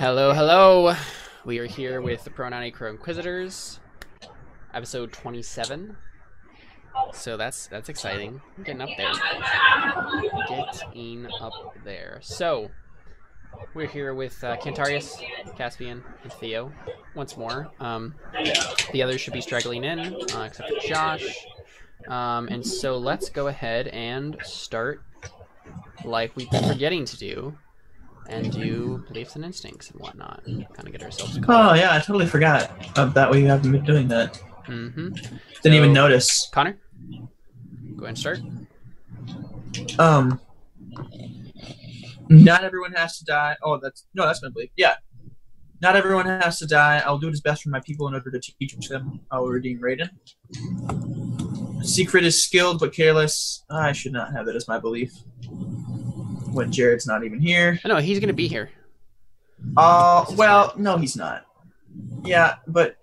Hello, hello. We are here with the Crow Inquisitors, episode 27. So that's exciting. We're getting up there. Getting up there. So we're here with Cantarius, Caspian, and Theo once more. The others should be straggling in, except for Josh. And so let's go ahead and start like we've been forgetting to do. And do beliefs and instincts and whatnot. Kind of get ourselves caught. Oh, yeah, I totally forgot that we haven't been doing that. Mm-hmm. Didn't even notice. Connor, go ahead and start. Not everyone has to die. Oh, that's my belief. Yeah. Not everyone has to die. I'll do what is best for my people in order to teach them how to redeem Raiden. Siegfried is skilled but careless. I should not have that as my belief. When Jared's not even here. I know, he's going to be here. Well, no, he's not. Yeah, but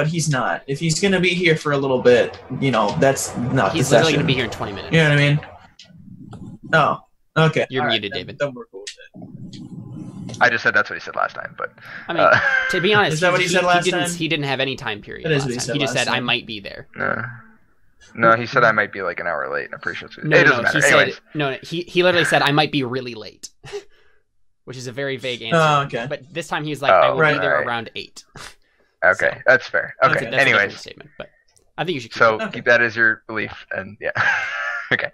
he's not. If he's going to be here for a little bit, you know, that's not He's literally going to be here in 20 minutes. You know what I mean? Oh, okay. You're muted, right, David. Then we're cool with it. I just said that's what he said last time, but... I mean, to be honest, is that what he said last time? He didn't have any time period That is last what he time. said He just last said, I time. might be there. No, he said I might be like an hour late, and I'm pretty sure it's... No, it doesn't matter. He literally said, I might be really late. Which is a very vague answer. Oh, okay. But this time he was like, I will be there around 8. Okay, So, that's fair. Okay, that's anyways. a statement, but I think you should keep So it. keep that as your belief, and yeah. Okay.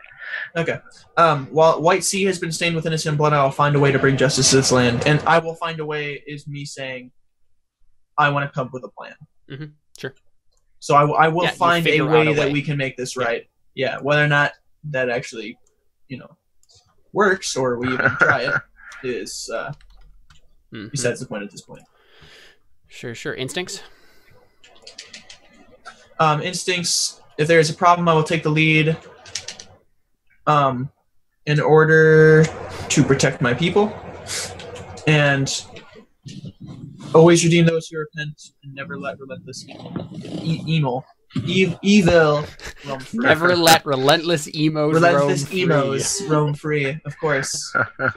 Okay. While White Sea has been stained with innocent blood, I will find a way to bring justice to this land. And I will find a way is me saying, I want to come up with a plan. Mm-hmm. Sure. So I will find a way that way. we can make this right. Yeah, whether or not that actually, works or we even try it is besides the point at this point. Sure. Instincts? Instincts, if there is a problem, I will take the lead in order to protect my people. And always redeem those who repent and never let relentless evil roam free. Never let relentless emos roam free. Of course.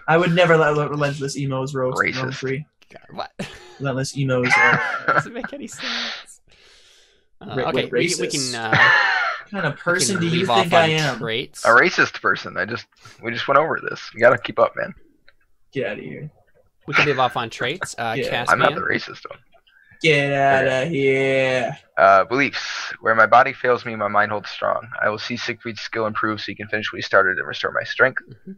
I would never let relentless emos roam free. God, what? Relentless emos Doesn't make any sense. Okay, we can what kind of person do you think I am? Traits. A racist person. We just went over this. You gotta keep up, man. Get out of here. We can leave off on traits. Caspian. I'm not the racist one. Get out of here. Beliefs. Where my body fails me, my mind holds strong. I will see Siegfried's skill improve so he can finish what he started and restore my strength. Mm-hmm.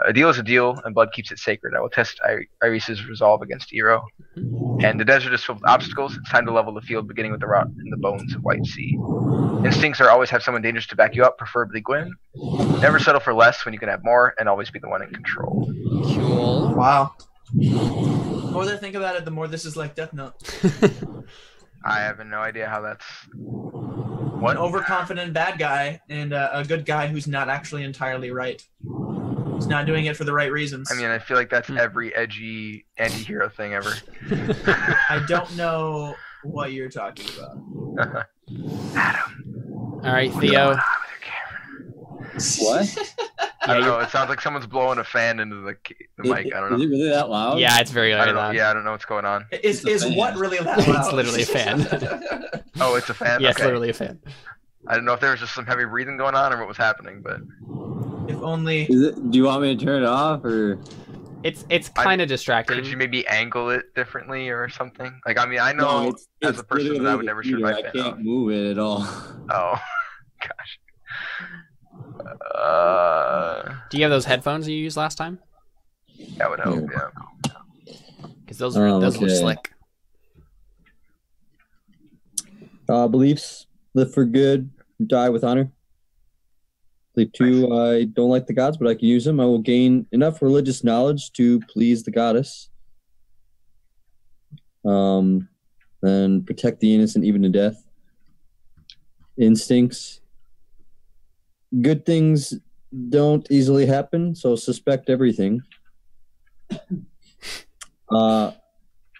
A deal is a deal, and blood keeps it sacred. I will test Iris's resolve against Ero. Mm-hmm. And the desert is filled with obstacles. It's time to level the field, beginning with the rot in the bones of White Sea. Instincts are always have someone dangerous to back you up, preferably Gwyn. Never settle for less when you can have more, and always be the one in control. Cool. Wow. The more I think about it, the more this is like Death Note. I have no idea how that's... One overconfident bad guy and a good guy who's not actually entirely right. He's not doing it for the right reasons. I mean, I feel like that's every edgy anti-hero thing ever. I don't know what you're talking about. Adam. All right, Theo. What? I don't know. It sounds like someone's blowing a fan into the mic. I don't know. Is it really that loud? Yeah, it's very loud. I don't know what's going on. Is what really that loud? It's literally a fan. Oh, it's a fan? Yes, Okay. literally a fan. I didn't know if there was just some heavy breathing going on or what was happening, but... If only... Do you want me to turn it off, or...? It's kind of distracting. Could you maybe angle it differently or something? Like, I mean, I know as a person that I would never shoot my fan I can't move it at all. Oh, gosh. Do you have those headphones you used last time? That would help, yeah. Because those were slick. Beliefs: live for good, die with honor. Belief 2: I don't like the gods, but I can use them. I will gain enough religious knowledge to please the goddess. And protect the innocent even to death. Instincts: good things don't easily happen, so suspect everything.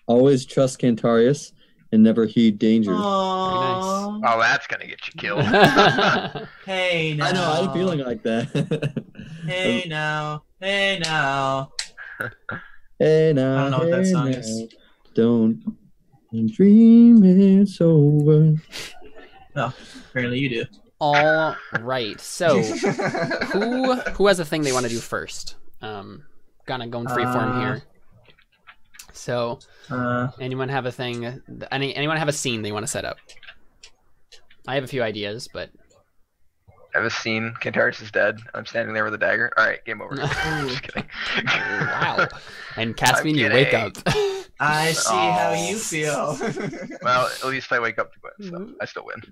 Always trust Cantarius and never heed danger. Aww. Oh, that's gonna get you killed. Hey now. I know, I had a feeling like that. Hey now. Hey now, I don't know what that hey song now, is. don't dream it's over. No, apparently you do. All right. So who has a thing they want to do first? Gonna go in free form here. So anyone have a thing? Anyone have a scene they want to set up? I have a few ideas, but I have a scene. Cantarius is dead. I'm standing there with a dagger. All right, game over. Just kidding. wow. And Caspian, I'm you wake up. I see how you feel. Well, at least I wake up to win, so I still win.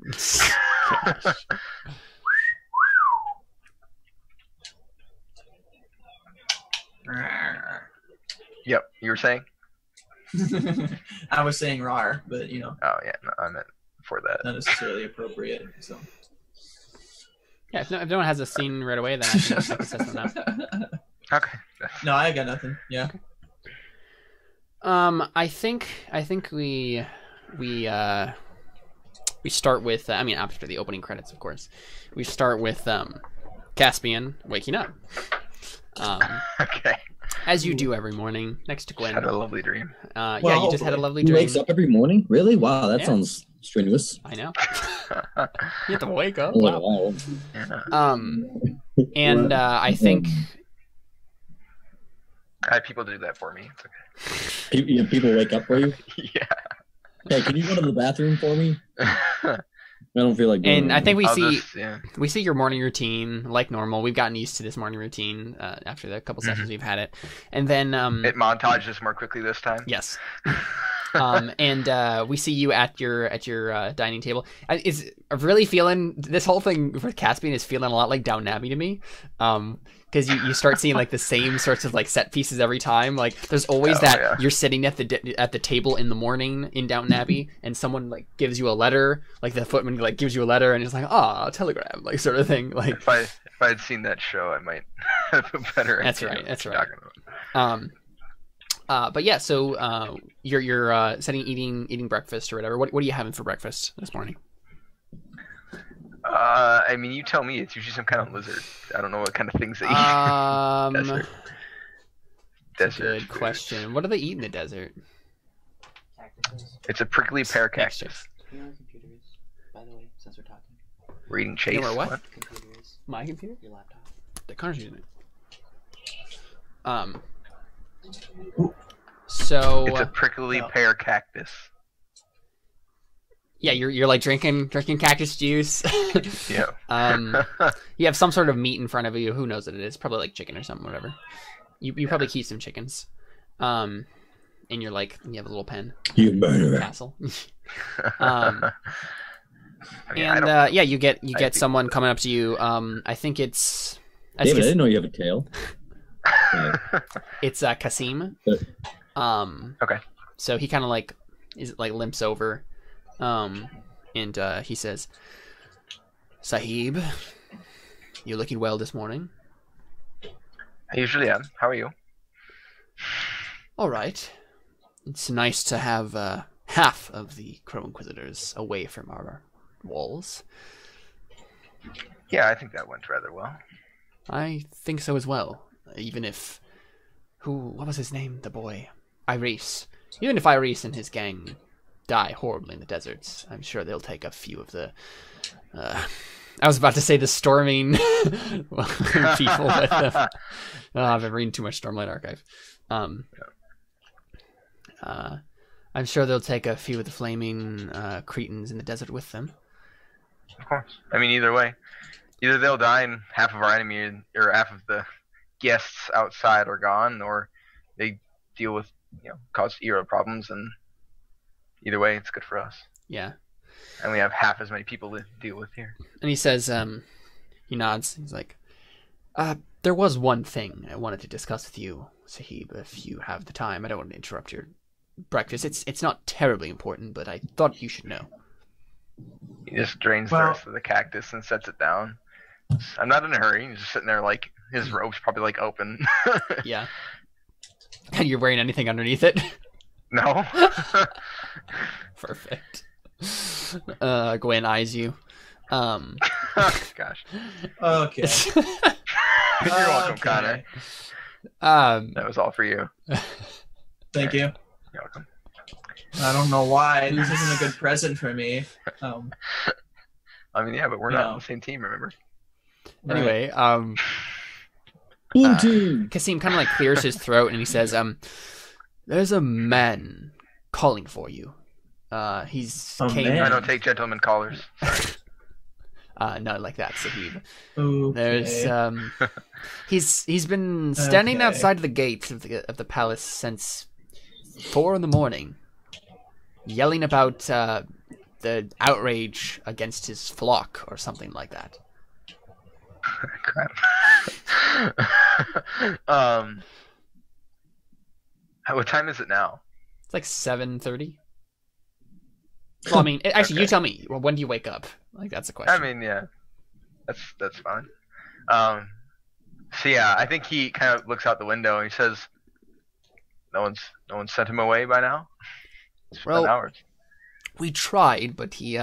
Yep, you were saying? I was saying rar, but you know, Oh yeah, no, I meant for that. not necessarily appropriate. So. Yeah, if no one has a scene right away, then I can set something up. Okay. No, I got nothing. Yeah. I think we start with I mean after the opening credits, of course. We start with Caspian waking up. Okay. As you do every morning next to Gwen. Had a lovely dream. Yeah, Well, you just had a lovely He dream. wakes up every morning? Really? Wow, that Yeah. sounds strenuous. I know. You have to wake up. Oh, Wow. wow. Yeah. And I think I had people do that for me. It's okay. People wake up for you? Yeah. Hey, can you go to the bathroom for me? I don't feel like doing and it. I think we I'll see just- yeah. we see your morning routine like normal. We've gotten used to this morning routine after the couple sessions we've had it. And then It montages more quickly this time. yes. And we see you at your dining table. Is really feeling this whole thing for Caspian is feeling a lot like Downton Abbey to me, because you start seeing like the same sorts of like set pieces every time. Like there's always you're sitting at the table in the morning in Downton Abbey, and someone like gives you a letter, like the footman like gives you a letter, and it's like a telegram, like sort of thing. Like If I had seen that show, I might have a better. That's idea right, of that's what right. you're talking about. But yeah, so you're eating breakfast or whatever. What are you having for breakfast this morning? I mean, you tell me. It's usually some kind of lizard. I don't know what kind of things they eat. Desert. Good food. question. What do they eat in the desert? It's a prickly pear cactus. You know what a computer is, by the way, since we're talking? Reading Chase. You know what? Computer is My computer? your laptop. The Connor's using it. So It's a prickly pear cactus. yeah, you're like drinking cactus juice. Yeah. You have some sort of meat in front of you. Who knows what it is? Probably like chicken or something, whatever. You probably keep some chickens. And you're like you have a little pen You murderer. castle. I mean, I And don't- yeah, you get think someone coming up to you. I think it's David, I didn't know you have a tail. it's Kasim. Okay. So he kind of like limps over, and he says, "Sahib, you're looking well this morning." I usually am. How are you? All right. It's nice to have half of the Crow Inquisitors away from our walls. Yeah, I think that went rather well. I think so as well. Even if what was his name? The boy, Iris. Even if Iris and his gang die horribly in the deserts, I'm sure they'll take a few of the. I was about to say the storming people with them. I've been reading too much Stormlight Archive. I'm sure they'll take a few of the flaming Cretans in the desert with them. Of course. I mean, either way, either they'll die and half of our enemy or half of the guests outside are gone, or they deal with cause era problems, and either way, it's good for us. Yeah. And we have half as many people to deal with here. And he says, he nods. He's like, there was one thing I wanted to discuss with you, Sahib, if you have the time. I don't want to interrupt your breakfast. It's not terribly important, but I thought you should know. He just drains the rest of the cactus and sets it down. I'm not in a hurry. He's just sitting there like his robe's probably like open. Yeah. And you're wearing anything underneath it? No. Perfect. Gwen eyes you. Gosh. Okay. You're welcome, Okay. Connor. Um, That was all for you. Thank you. You're welcome. I don't know why. This isn't a good present for me. I mean, yeah, but we're not on the same team, remember? Right. Anyway, Blue team. Kasim kind of like clears his throat and he says, "There's a man calling for you. He's A came." man? I don't take gentlemen callers. Not like that, Sahib. Okay. There's he's been standing Okay. outside the gates of the palace since 4 a.m, yelling about the outrage against his flock or something like that. Crap. What time is it now? It's like 7:30. Well, I mean, actually, Okay. you tell me. Well, when do you wake up? Like, that's a question. I mean, yeah, that's fine. So yeah, I think he kind of looks out the window and he says, "No one's sent him away by now. It's been Well, hours." we tried, but he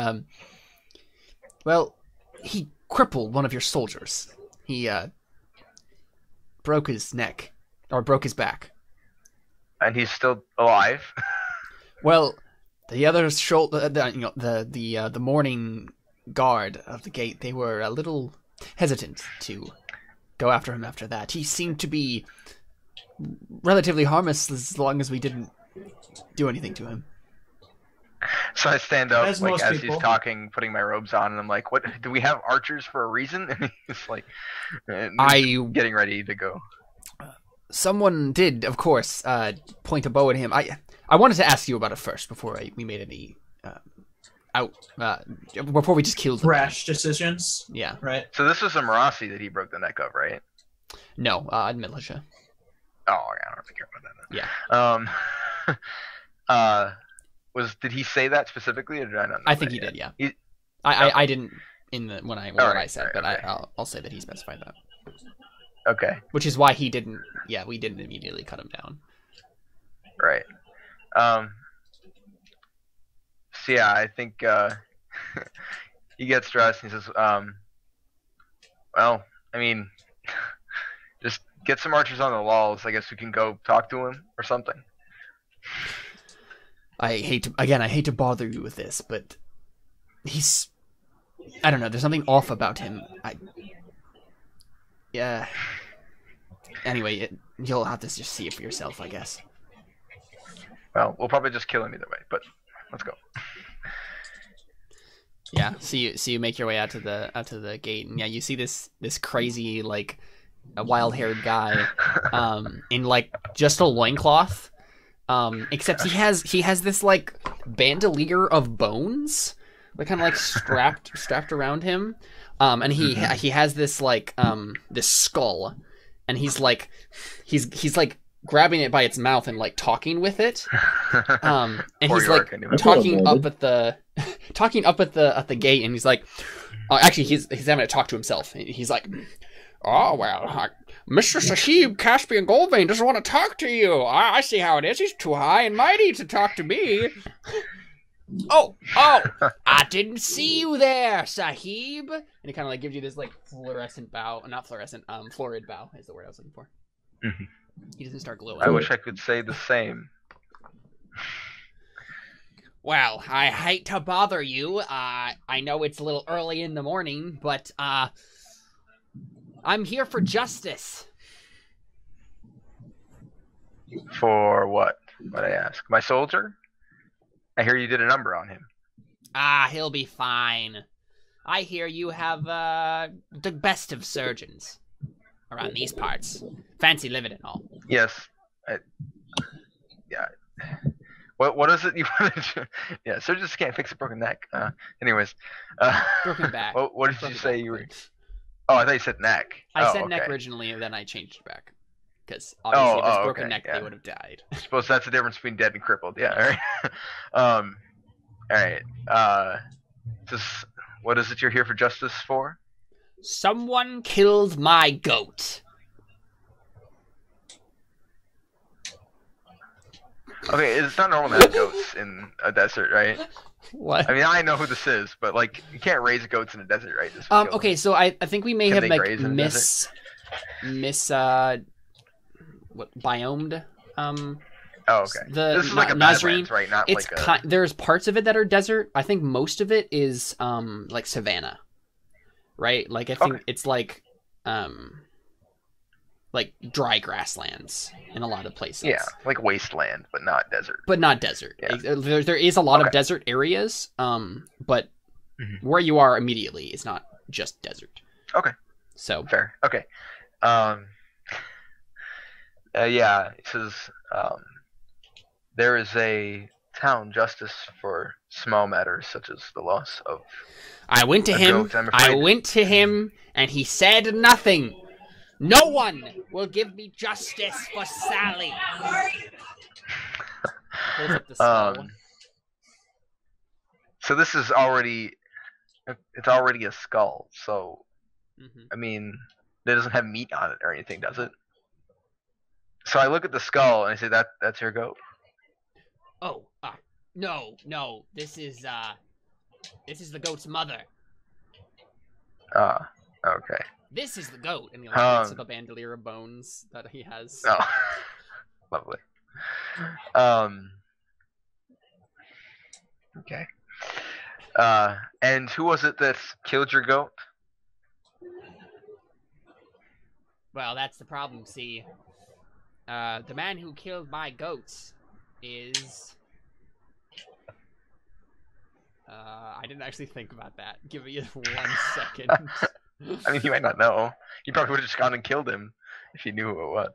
he crippled one of your soldiers. He broke his neck or broke his back. And he's still alive. Well, the other shoulder, the morning guard of the gate, they were a little hesitant to go after him after that. He seemed to be relatively harmless as long as we didn't do anything to him. So I stand up As like most as people. he's talking, putting my robes on, and I'm like, "What? Do we have archers for a reason?" And he's like, getting ready to go. Someone did, of course, point a bow at him. I wanted to ask you about it first before we made any before we just killed him. Rash decisions. Yeah. Right. So this was a Marasi that he broke the neck of, right? No, militia. Oh, I don't really care about that. Yeah. Did he say that specifically, or did I not know I think that he yet? did. Yeah. He- I didn't in the when I Alright, said, but okay. I'll say that he specified that. Okay, Which is why he didn't. Yeah, we didn't immediately cut him down. right. So yeah, I think he gets dressed and he says, well, I mean, just get some archers on the walls. I guess we can go talk to him or something." I hate to bother you with this, but I don't know. There's something off about him. Yeah. Anyway, you'll have to just see it for yourself, I guess. Well, we'll probably just kill him either way, but let's go. Yeah. So you make your way out to the gate, and yeah, you see this crazy like a wild-haired guy, in like just a loincloth, except he has this like bandolier of bones, like kind of like strapped around him, and he has this like this skull, and he's like grabbing it by its mouth and like talking with it, and Poor he's York, like anyway. talking up at the gate, and he's like, actually he's having to talk to himself. He's like, "Oh well, Mr. Sahib Caspian Goldvein doesn't want to talk to you. I see how it is. He's too high and mighty to talk to me. Oh, I didn't see you there, Sahib." And he kind of like gives you this like fluorescent bow, not fluorescent, florid bow is the word I was looking for. Mhm. He doesn't start glowing. I wish I could say the same. Well, I hate to bother you. I know it's a little early in the morning, but I'm here for justice. For what? What I ask? My soldier? I hear you did a number on him. He'll be fine. I hear you have the best of surgeons around these parts. Fancy living and all. Yes. Yeah. What is it you wanted to... Yeah, surgeons can't fix a broken neck. Anyways. Broken back. What did Broken you say back, you were... please. Oh, I thought you said neck. I Oh, said neck okay. originally, and then I changed it back. Because obviously, if it's broken okay, neck, yeah. they would have died. I suppose that's the difference between dead and crippled. Yeah, alright. Alright. What is it you're here for justice for? Someone killed my goat. Okay, it's not normal to have goats in a desert, right? What? I mean, I know who this is, but like, you can't raise goats in a desert, right? This would kill Okay, so I think we may Can have they like graze in a what biomed Oh, okay. This is like a Nasrin, Badlands, right? Not it's like a... there's parts of it that are desert. I think most of it is like savanna, right? Like I think it's like dry grasslands in a lot of places. Yeah, like wasteland, but not desert. But not desert. Yeah. There is a lot of desert areas, but where you are immediately is not just desert. Okay. So fair. Okay. Yeah, it says there is a town justice for small matters such as the loss of. I went to him. I went to him, and he said nothing. No one will give me justice for Sally. Holds up the skull. So this is already, it's already a skull. So, I mean, it doesn't have meat on it or anything, does it? So I look at the skull and I say, that's your goat. Oh, no. This is the goat's mother. Okay. This is the goat, and he looks at the bandolier of bones that he has. Oh, lovely. Okay. And who was it that killed your goat? Well, that's the problem. See, the man who killed my goats is. I didn't actually think about that. Give me 1 second. I mean, you might not know. You probably would have just gone and killed him if you knew who it was.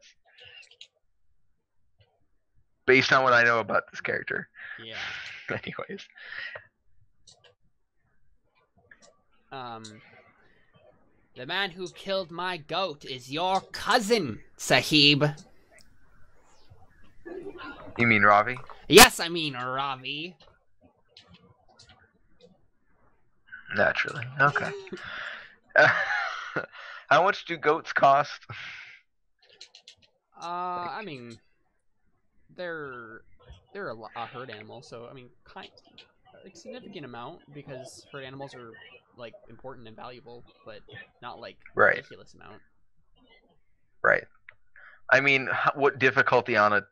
Based on what I know about this character. Yeah. Anyways. The man who killed my goat is your cousin, Sahib. You mean Ravi? Yes, I mean Ravi. Naturally. Okay. How much do goats cost? I mean, they're a herd animal, so I mean, a significant amount because herd animals are like important and valuable, but not like ridiculous amount. Right. I mean, what difficulty on a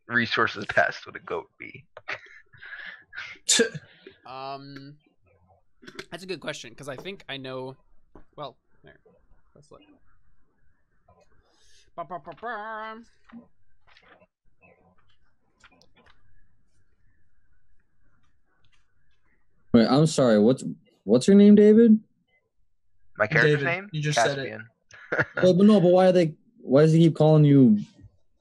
resources test would a goat be? That's a good question because I think I know. Well, there. Let's look. Wait, I'm sorry. What's your name, David? My character's David, name? you just Caspian. said it. But why does he keep calling you?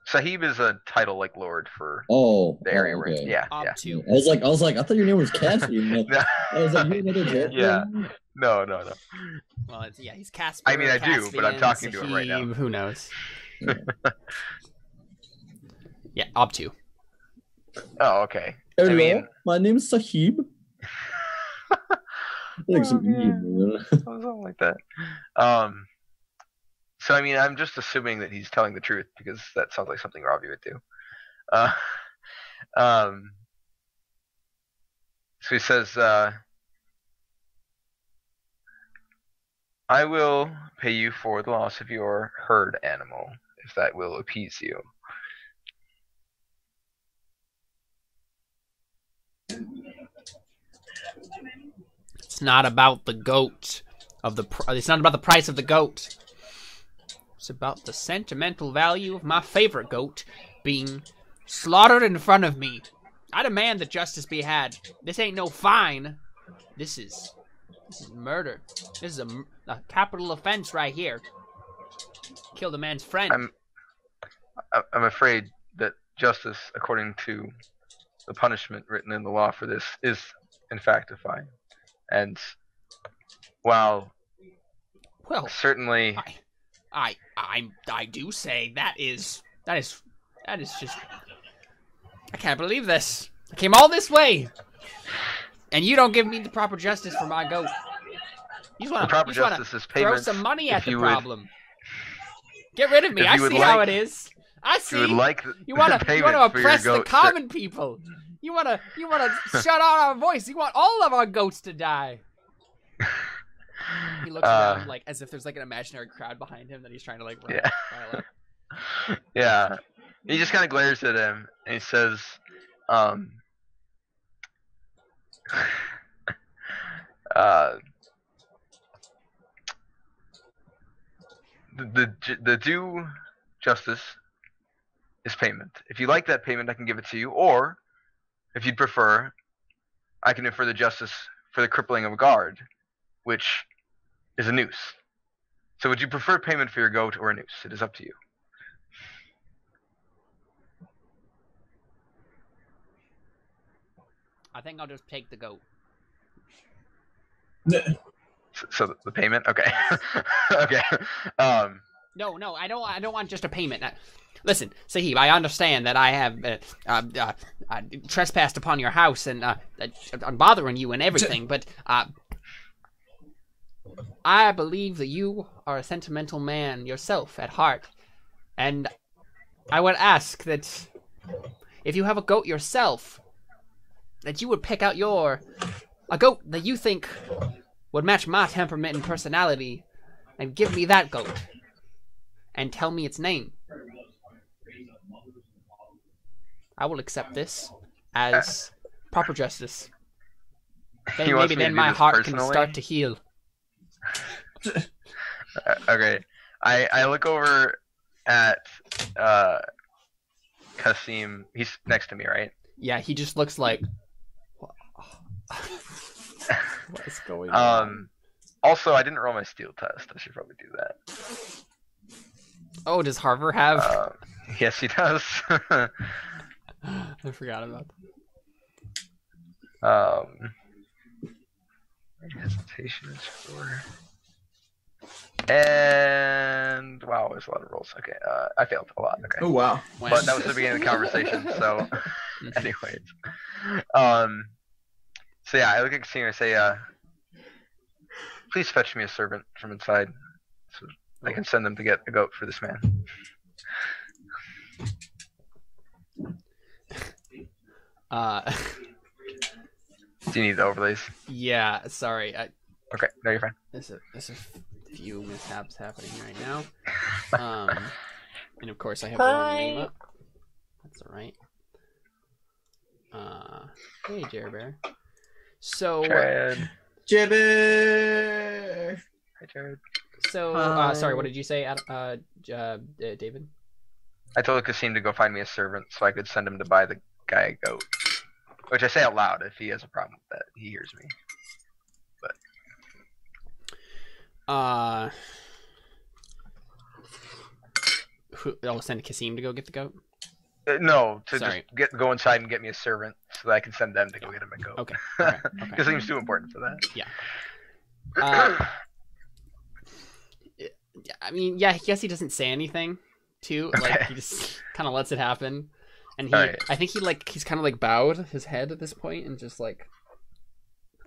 Sahib is a title like lord for the area okay. range. Yeah. Obtuse. I was like, I thought your name was Caspian. No. I was like, you another joke? Yeah. No. Well, he's Casper. I mean, I do, Caspian, but I'm talking to him right now. Sahib, who knows? Yeah, obtuse. Oh, okay. Hello, I mean, my name's Sahib. Like something like that. So I mean, I'm just assuming that he's telling the truth because that sounds like something Ravi would do. So he says, I will pay you for the loss of your herd animal, if that will appease you. It's not about the goat it's not about the price of the goat. It's about the sentimental value of my favorite goat being slaughtered in front of me. I demand that justice be had. This ain't no fine. This is murder. This is a capital offense right here. Killed a man's friend. I'm afraid that justice, according to the punishment written in the law for this, is in fact a fine. And while certainly I do say that is just, I can't believe this. I came all this way, and you don't give me the proper justice for my goat. You just want to throw some money at the problem. Get rid of me. I see how it is. I see. You want to oppress the common people. You want to shut out our voice. You want all of our goats to die. He looks around like as if there's like an imaginary crowd behind him that he's trying to like rile up. Yeah. He just kind of glares at him and he says, uh, the due justice is payment. If you like that payment, I can give it to you, or if you'd prefer, I can infer the justice for the crippling of a guard, which is a noose. So would you prefer payment for your goat or a noose? It is up to you. I think I'll just take the goat. So the payment? Okay. Okay. No, I don't want just a payment. Listen, Sahib, I understand that I have trespassed upon your house and I'm bothering you and everything, but I believe that you are a sentimental man yourself at heart, and I would ask that if you have a goat yourself, that you would pick out a goat that you think would match my temperament and personality, and give me that goat, and tell me its name. I will accept this as proper justice. Then maybe then my heart can start to heal. Okay. I look over at Kasim. He's next to me, right? Yeah, he just looks like... What is going on? Also, I didn't roll my steel test. I should probably do that. Oh, does Harvard have... Yes, he does. I forgot about that. Hesitation is 4. And wow, there's a lot of rolls. Okay, I failed a lot. Okay. Oh wow. But that was the beginning of the conversation. So, anyways, so yeah, I look at Cassandra and say, "Please fetch me a servant from inside, so I can send them to get a goat for this man." Do you need the overlays? Yeah, sorry. Okay, no, you're fine. There's a few mishaps happening right now. And of course I have the wrong name up. That's alright. Hey, Jerry Bear. So... Jared. Jibber! Hi, Jared. So, sorry, what did you say, David? I told Cassim to go find me a servant so I could send him to buy the guy a goat. Which I say out loud. If he has a problem with that, he hears me. But I'll send Cassim to go get the goat? No, to just go inside and get me a servant so that I can send them to go get him a goat. Okay. Okay. Cassim's too important for that. Yeah. I mean, yeah, I guess he doesn't say anything, too. Like, he just kind of lets it happen. And he, right. I think he's kind of like bowed his head at this point and just like,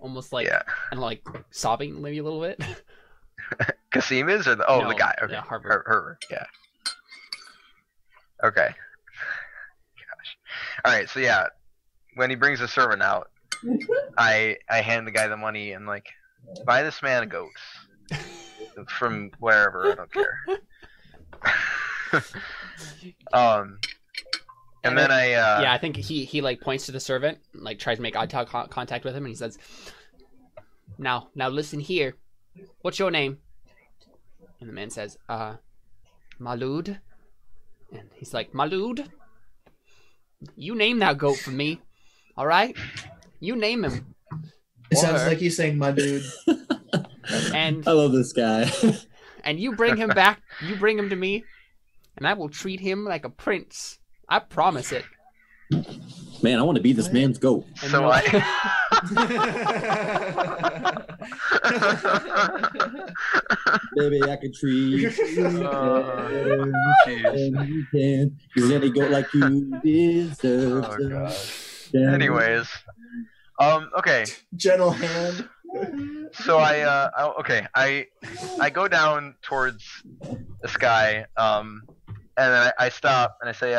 almost like, and like sobbing maybe a little bit. Cassim is, or the guy? Okay. Yeah, Harvard. Yeah. Okay. Gosh. All right. So yeah, when he brings the servant out, I hand the guy the money and like, buy this man a goat from wherever. I don't care. And then I think he like points to the servant, like tries to make eye contact with him, and he says, now listen here, what's your name? And the man says, Malud. And he's like, Malud, you name that goat for me, all right? You name him. It sounds like he's saying my dude. And I love this guy. And you bring him back, you bring him to me, and I will treat him like a prince. I promise it. Man, I want to be this man's goat. And so Baby, I can treat you. You can. You're gonna go like you deserve. Oh, gosh. Anyways, okay. Gentle hand. So I go down towards the sky, and then I stop and I say,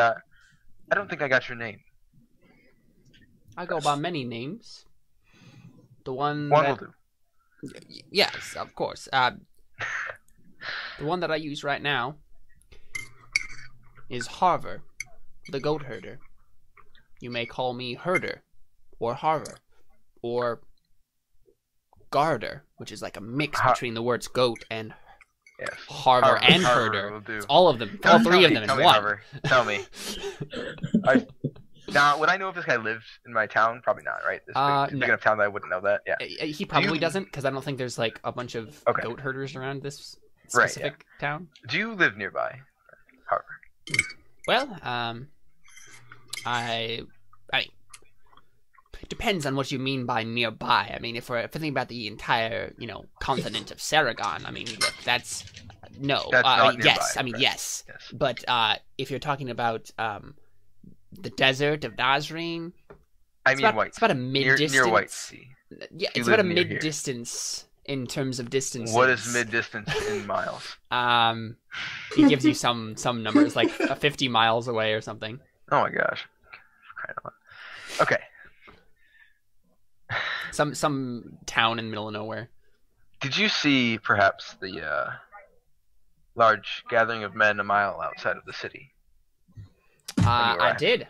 I don't think I got your name. I go by many names. The one will do. Yes, of course. The one that I use right now is Harvard. the goat herder. You may call me herder, or harver, or garter, which is like a mix between the words goat and Yes. harver and herder. Will do. It's all of them, all three of them in one. Harver. Tell me. Now, would I know if this guy lives in my town? Probably not, right? This big no. enough town that I wouldn't know that. Yeah. He probably doesn't, because I don't think there's like a bunch of goat herders around this specific town. Do you live nearby, Harver? Well, I mean, it depends on what you mean by nearby. I mean, if we're thinking about the entire, continent of Serragon, I mean, look, that's no. That's not nearby, yes, I mean, yes. But if you're talking about the desert of Nasrin, it's about a mid-distance. Near White Sea. Yeah, it's about a mid-distance in terms of distance. What is mid-distance in miles? He gives you some numbers, like 50 miles away or something. Oh my gosh. Okay. Some town in the middle of nowhere. Did you see perhaps the large gathering of men a mile outside of the city? I did.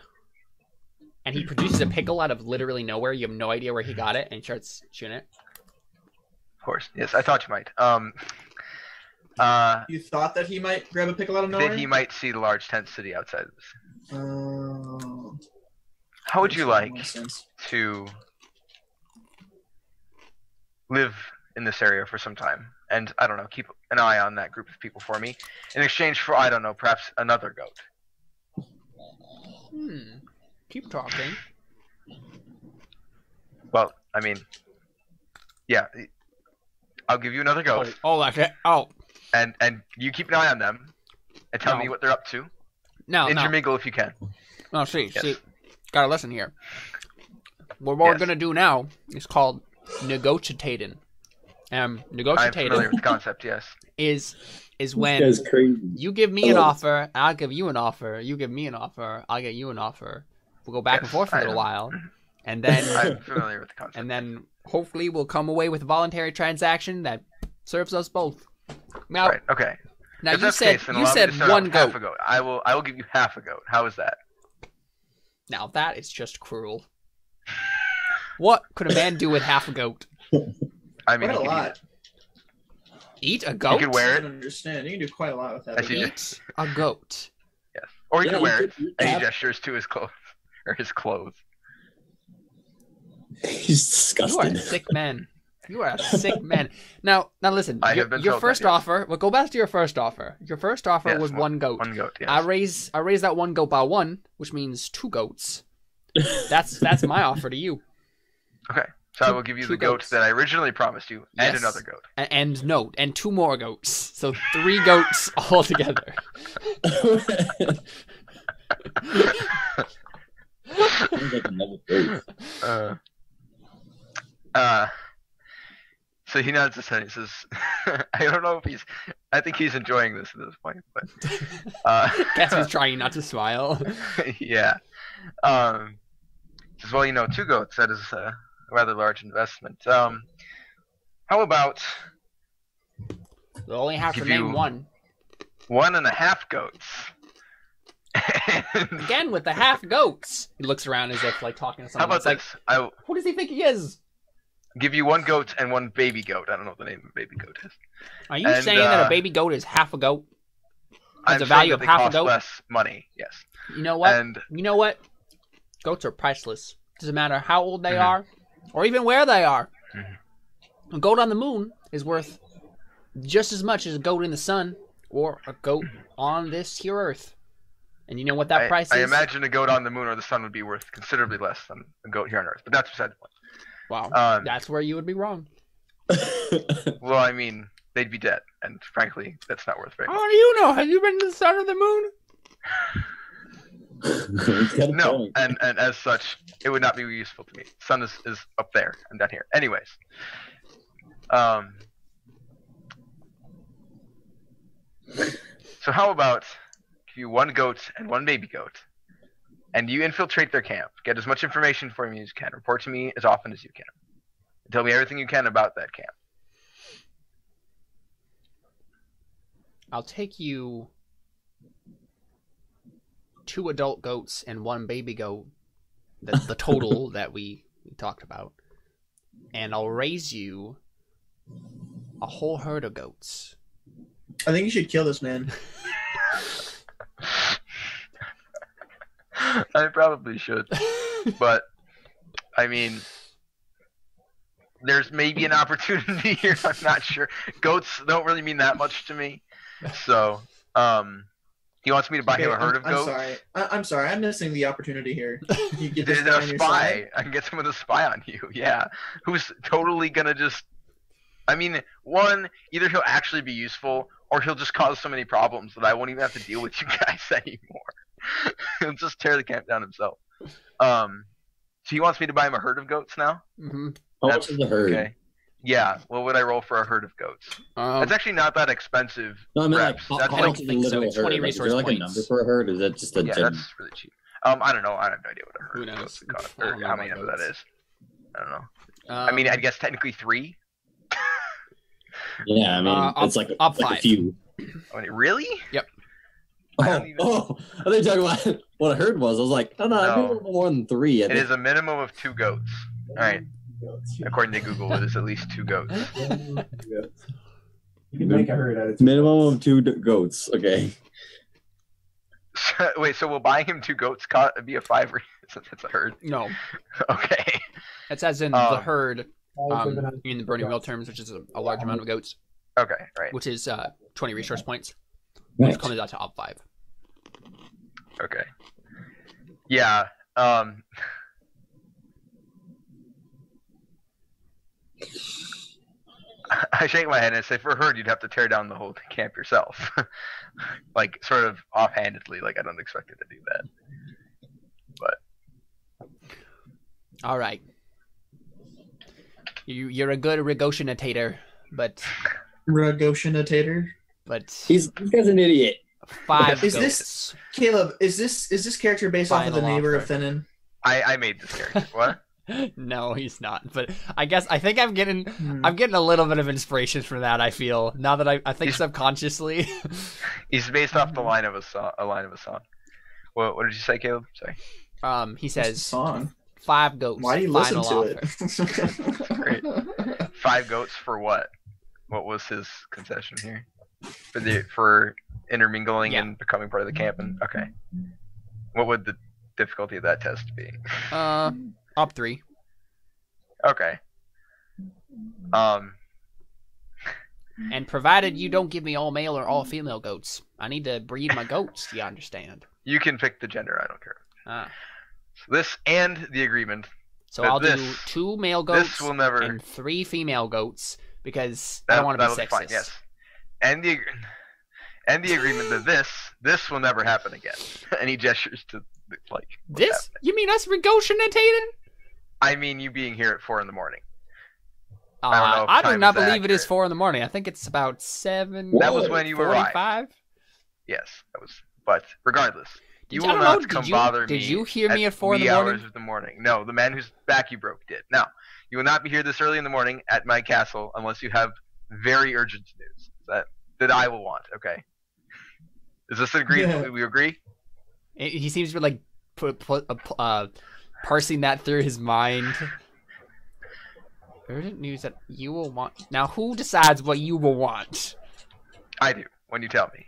And he produces a pickle out of literally nowhere. You have no idea where he got it, and he starts shooting it. Of course. Yes, I thought you might. You thought that he might grab a pickle out of nowhere? That he might see the large tent city outside of the city. How would you like to live in this area for some time? And, I don't know, keep an eye on that group of people for me, in exchange for, I don't know, perhaps another goat. Keep talking. Well, I mean, yeah, I'll give you another goat. Oh, that's it. Oh. And you keep an eye on them, and tell me what they're up to. Intermingle if you can. No, see, gotta listen here. What we're gonna do now is called negotiating. Negotiating. I'm familiar with the concept. Yes. Is when you give me an offer, I'll give you an offer. You give me an offer, I'll get you an offer. We'll go back and forth for a little while, and then I'm familiar with the concept. And then hopefully we'll come away with a voluntary transaction that serves us both. Now, right. Okay. Now you said one goat. Half a goat. I will give you half a goat. How is that? Now that is just cruel. What could a man do with half a goat? I mean, quite a lot. Eat a goat? You could wear it. I don't understand. You can do quite a lot with that. Eat a goat. Yes. Or you could wear it. And he gestures to his clothes. Or his clothes. He's disgusting. You are a sick man. You are a sick man. Now listen. Your first offer. Well, go back to your first offer. Your first offer was one goat. One goat. Yes. I raise that one goat by one, which means 2 goats. That's my offer to you. Okay. So I will give you the goat that I originally promised you, and another goat. And 2 more goats. So 3 goats altogether. So he nods his head. He says, "I don't know if I think he's enjoying this at this point, but guess he's trying not to smile." Yeah. Says, well, 2 goats. That is a rather large investment. How about? We'll only have to name one. 1.5 goats. Again with the half goats. He looks around as if talking to someone. How about this? Like, who does he think he is? Give you 1 goat and 1 baby goat. I don't know what the name of a baby goat is. Are you saying that a baby goat is half a goat? Has a value of half a goat? Less money. Yes. You know what? Goats are priceless. Doesn't matter how old they are, or even where they are. A goat on the moon is worth just as much as a goat in the sun, or a goat on this here Earth. And you know what that price is? I imagine a goat on the moon or the sun would be worth considerably less than a goat here on Earth, but that's beside the point. Wow, that's where you would be wrong. Well, I mean, they'd be dead, and frankly, that's not worth very much. How do you know? Have you been to the sun or the moon? No, and as such, it would not be useful to me. The sun is up there. I'm down here. Anyways. So how about give you 1 goat and 1 baby goat, and you infiltrate their camp, get as much information for me as you can, report to me as often as you can, and tell me everything you can about that camp. I'll take you 2 adult goats and 1 baby goat, the total that we talked about, and I'll raise you a whole herd of goats. I think you should kill this man. I probably should, but I mean, there's maybe an opportunity here. I'm not sure. Goats don't really mean that much to me, so he wants me to buy him a herd of goats. I'm sorry. I'm missing the opportunity here. You get There's this guy a on your spy. side. I can get someone to spy on you. Yeah, who's totally gonna just. I mean, one, either he'll actually be useful, or he'll just cause so many problems that I won't even have to deal with you guys anymore. He'll just tear the camp down himself. So he wants me to buy him a herd of goats now? Mm-hmm. How much is the herd? Okay. Yeah, what would I roll for a herd of goats? It's actually not that expensive. No, I mean, reps. like, That's I how don't much is think a so. literal It's 20 herd? Like, is resource there like a points. number for a herd, or is that just a yeah, general? that's really cheap. I don't know. I have no idea what a herd Who of knows? goats would cost, I or don't know how many about of that goats. is. I don't know. I mean, I guess technically 3. Yeah, I mean, it's like up like 5. a few. I mean, really? Oh, I don't even- I thought you were talking about what a herd was. I was like, no, I think a little more than 3. I It think. is a minimum of 2 goats. All right. According to Google, it is at least 2 goats. You can make a herd out of Minimum of 2 goats. Okay. Wait, so will buying him 2 goats be a 5 since it's a herd? No, Okay. that's as in the herd goats. in the Burning Wheel terms, which is a large amount of goats, Okay, right. which is 20 resource points, Right. which comes out to op 5. Okay. Yeah. I shake my head and say, for a herd, you'd have to tear down the whole camp yourself. Like, sort of offhandedly, like I don't expect it to do that. But All right. You're a good negotiator, but Negotiator. This guy's an idiot. 5 Is goats. this Caleb? Is this character based off of the Final neighbor of offer. Finnan? I made this character. What? No, he's not. But I think I'm getting a little bit of inspiration from that. I feel now that I think subconsciously. He's based off the line of a song. What did you say, Caleb? Sorry. He What's the says song. 5 goats. Why do you listen final to offer. Great. 5 goats for what? What was his concession here? For intermingling Yeah. and becoming part of the camp? And okay. What would the difficulty of that test be? Op 3. Okay. And provided you don't give me all male or all female goats, I need to breed my goats. Do you understand? You can pick the gender. I don't care. Ah. So this and the agreement. So But I'll do this- 2 male goats This will never. and 3 female goats because I don't want to be that'll sexist. fine, yes. And the agreement that this will never happen again. And he gestures to like what's This? happening. You mean us negotiating? I mean, you being here at 4 a.m. I don't know if I do time not is believe it is accurate. 4 in the morning. I think it's about 7. That was when you arrived. 45. Yes, that was. But regardless, you I will don't not know, come did bother me. Did you hear me at 4 in wee the morning? hours of the morning. No, the man whose back you broke did. Now, you will not be here this early in the morning at my castle unless you have very urgent news that I will want. Okay. Is this agreed? Yeah. We agree? He seems to be like parsing that through his mind. Urgent news that you will want. Now, who decides what you will want? I do. When you tell me.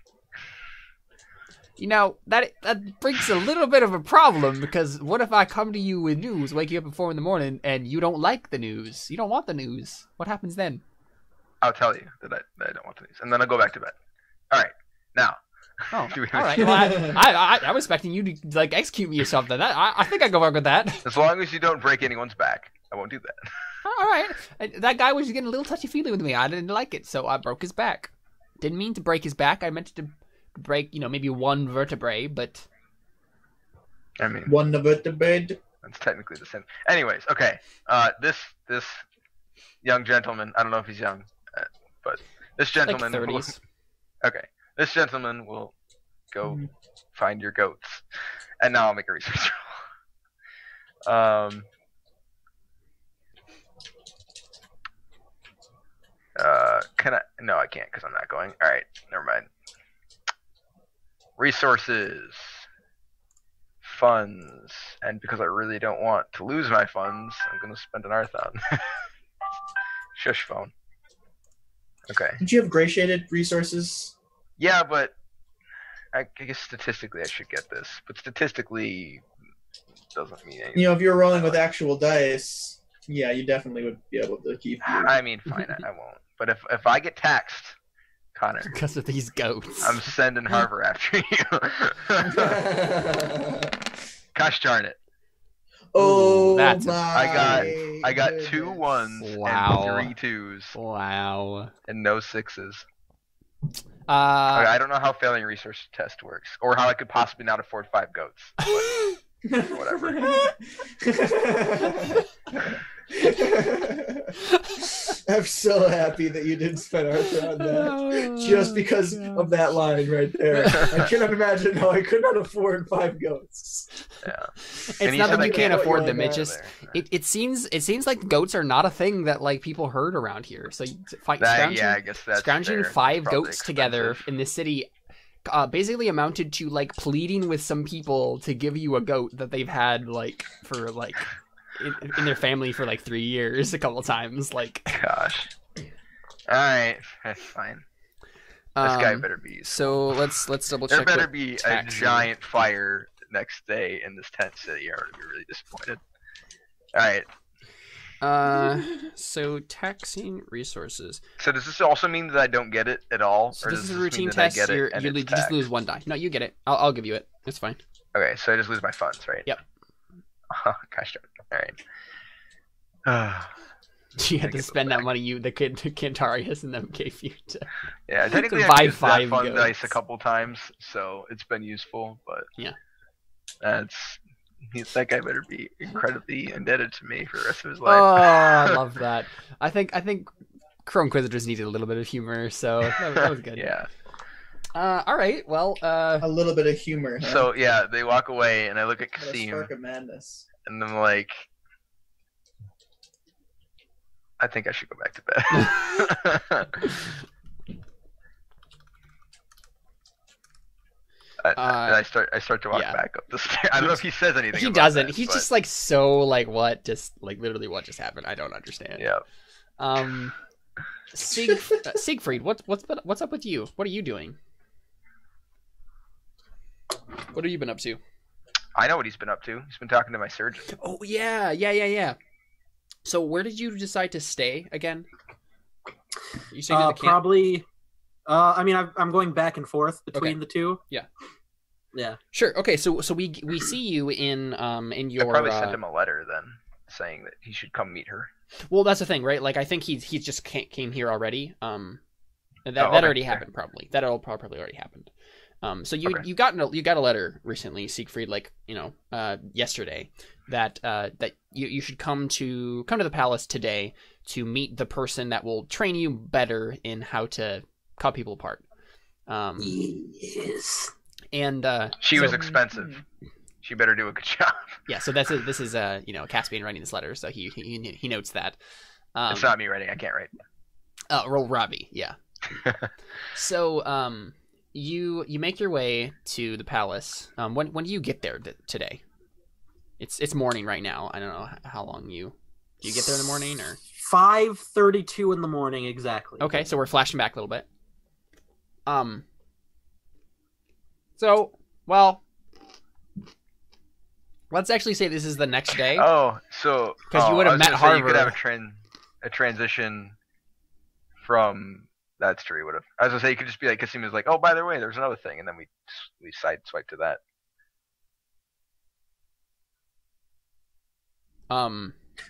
You know, that brings a little bit of a problem, because what if I come to you with news, wake you up at 4 in the morning, and you don't like the news? You don't want the news. What happens then? I'll tell you that I don't want the news, and then I'll go back to bed. All right. Now. Oh, Do we- all right. Well, I was expecting you to like execute me or something. I think I go work with that. As long as you don't break anyone's back, I won't do that. All right. That guy was getting a little touchy-feely with me. I didn't like it, so I broke his back. Didn't mean to break his back. I meant to break, maybe 1 vertebrae, but... I mean, One vertebrae. that's technically the same. Anyways, okay. This young gentleman, I don't know if he's young, but this gentleman... Like 30s. Okay. This gentleman will go find your goats. And now I'll make a research roll. Can I? No, I can't because I'm not going. Alright, never mind. Resources. funds, and because I really don't want to lose my funds, I'm gonna spend an Arthon. Shush phone. Okay. Did you have gray shaded resources? Yeah, but I guess statistically I should get this, but statistically doesn't mean anything. You know, if you're rolling with actual dice, yeah, you definitely would be able to keep. I mean, fine, I won't. But if I get taxed, Connor, Because of these goats. I'm sending Harvard after you. Gosh darn it! Oh, That's- I got goodness. 2 1s Wow. and 3 2s Wow. and no 6s. Okay, Uh, I don't know how failing a resource test works, or how I could possibly not afford 5 goats. But whatever. I'm so happy that you didn't spend Arthur on that. Just because of that line right there. I cannot imagine how I could not afford 5 goats. Yeah. It's And he not said that I you can't can't afford put them. you It on just there. it seems like goats are not a thing that like people heard around here. So scrounging, Yeah, I guess that's scrounging fair. 5 It's probably goats together expensive. in this city basically amounted to like pleading with some people to give you a goat that they've had like for like in their family for like 3 years a couple times. Like, Gosh. Alright, that's fine. This guy better be useful. So let's double There check. better what be a taxing- giant fire next day in this tent city, or I'm gonna be really disappointed. Alright, So taxing resources. so does this also mean that I don't get it at all? So or this does is a mean routine that I test. get it You and it's just taxed? lose 1 die. No, you get it. I'll give you it. It's fine. Okay, so I just lose my funds, right? Yep. Gosh darn it. Alright. You had I to guess spend back. that money the kid Cantarius and them gave you to. Yeah, technically To I've buy used 5 that fun goats. dice a couple times, so it's been useful, but Yeah. that guy better be incredibly indebted to me for the rest of his Oh, life. I love that. I think Crow Inquisitors needed a little bit of humor, so that was good. Yeah. All right. Well. A little bit of humor. Huh? So yeah, they walk away, and I look at What a Kasim, spark of madness. and I'm like, I think I should go back to bed. And I start to walk yeah. back up the stairs. I don't know if he says anything. He about doesn't. that, He's but- just like so like what? Just like literally what just happened? I don't understand. yeah. Siegfried, what's up with you? What are you doing? What have you been up to? I know what he's been up to. He's been talking to my surgeon. Oh yeah. So where did you decide to stay again? You stayed at the camp? Probably. I mean, I'm going back and forth between the two. Yeah. Yeah. Sure. Okay. So we see you in I your. probably sent him a letter then, saying that he should come meet her. Well, that's the thing, right? Like I think he's just came here already. That okay. already happened probably. That all probably already happened. So you Okay. you got a letter recently, Siegfried, like yesterday, that you should come to the palace today to meet the person that will train you better in how to cut people apart. Yes. And She so- was expensive. She better do a good job. Yeah, so this is Caspian writing this letter, so he notes that. It's not me writing. I can't write. Roll Robbie, yeah. So you make your way to the palace. When do you get there today? It's morning right now. I don't know how long do you get there in the morning or 5:32 in the morning exactly. okay. So we're flashing back a little bit. So well, let's actually say this is the next day. Oh, so 'Cause you would have I was met gonna say you could Harvard. have a transition from. That's true. Would have. I was gonna say you could just be like, Kasim was like, oh, by the way, there's another thing, and then we sideswipe to that.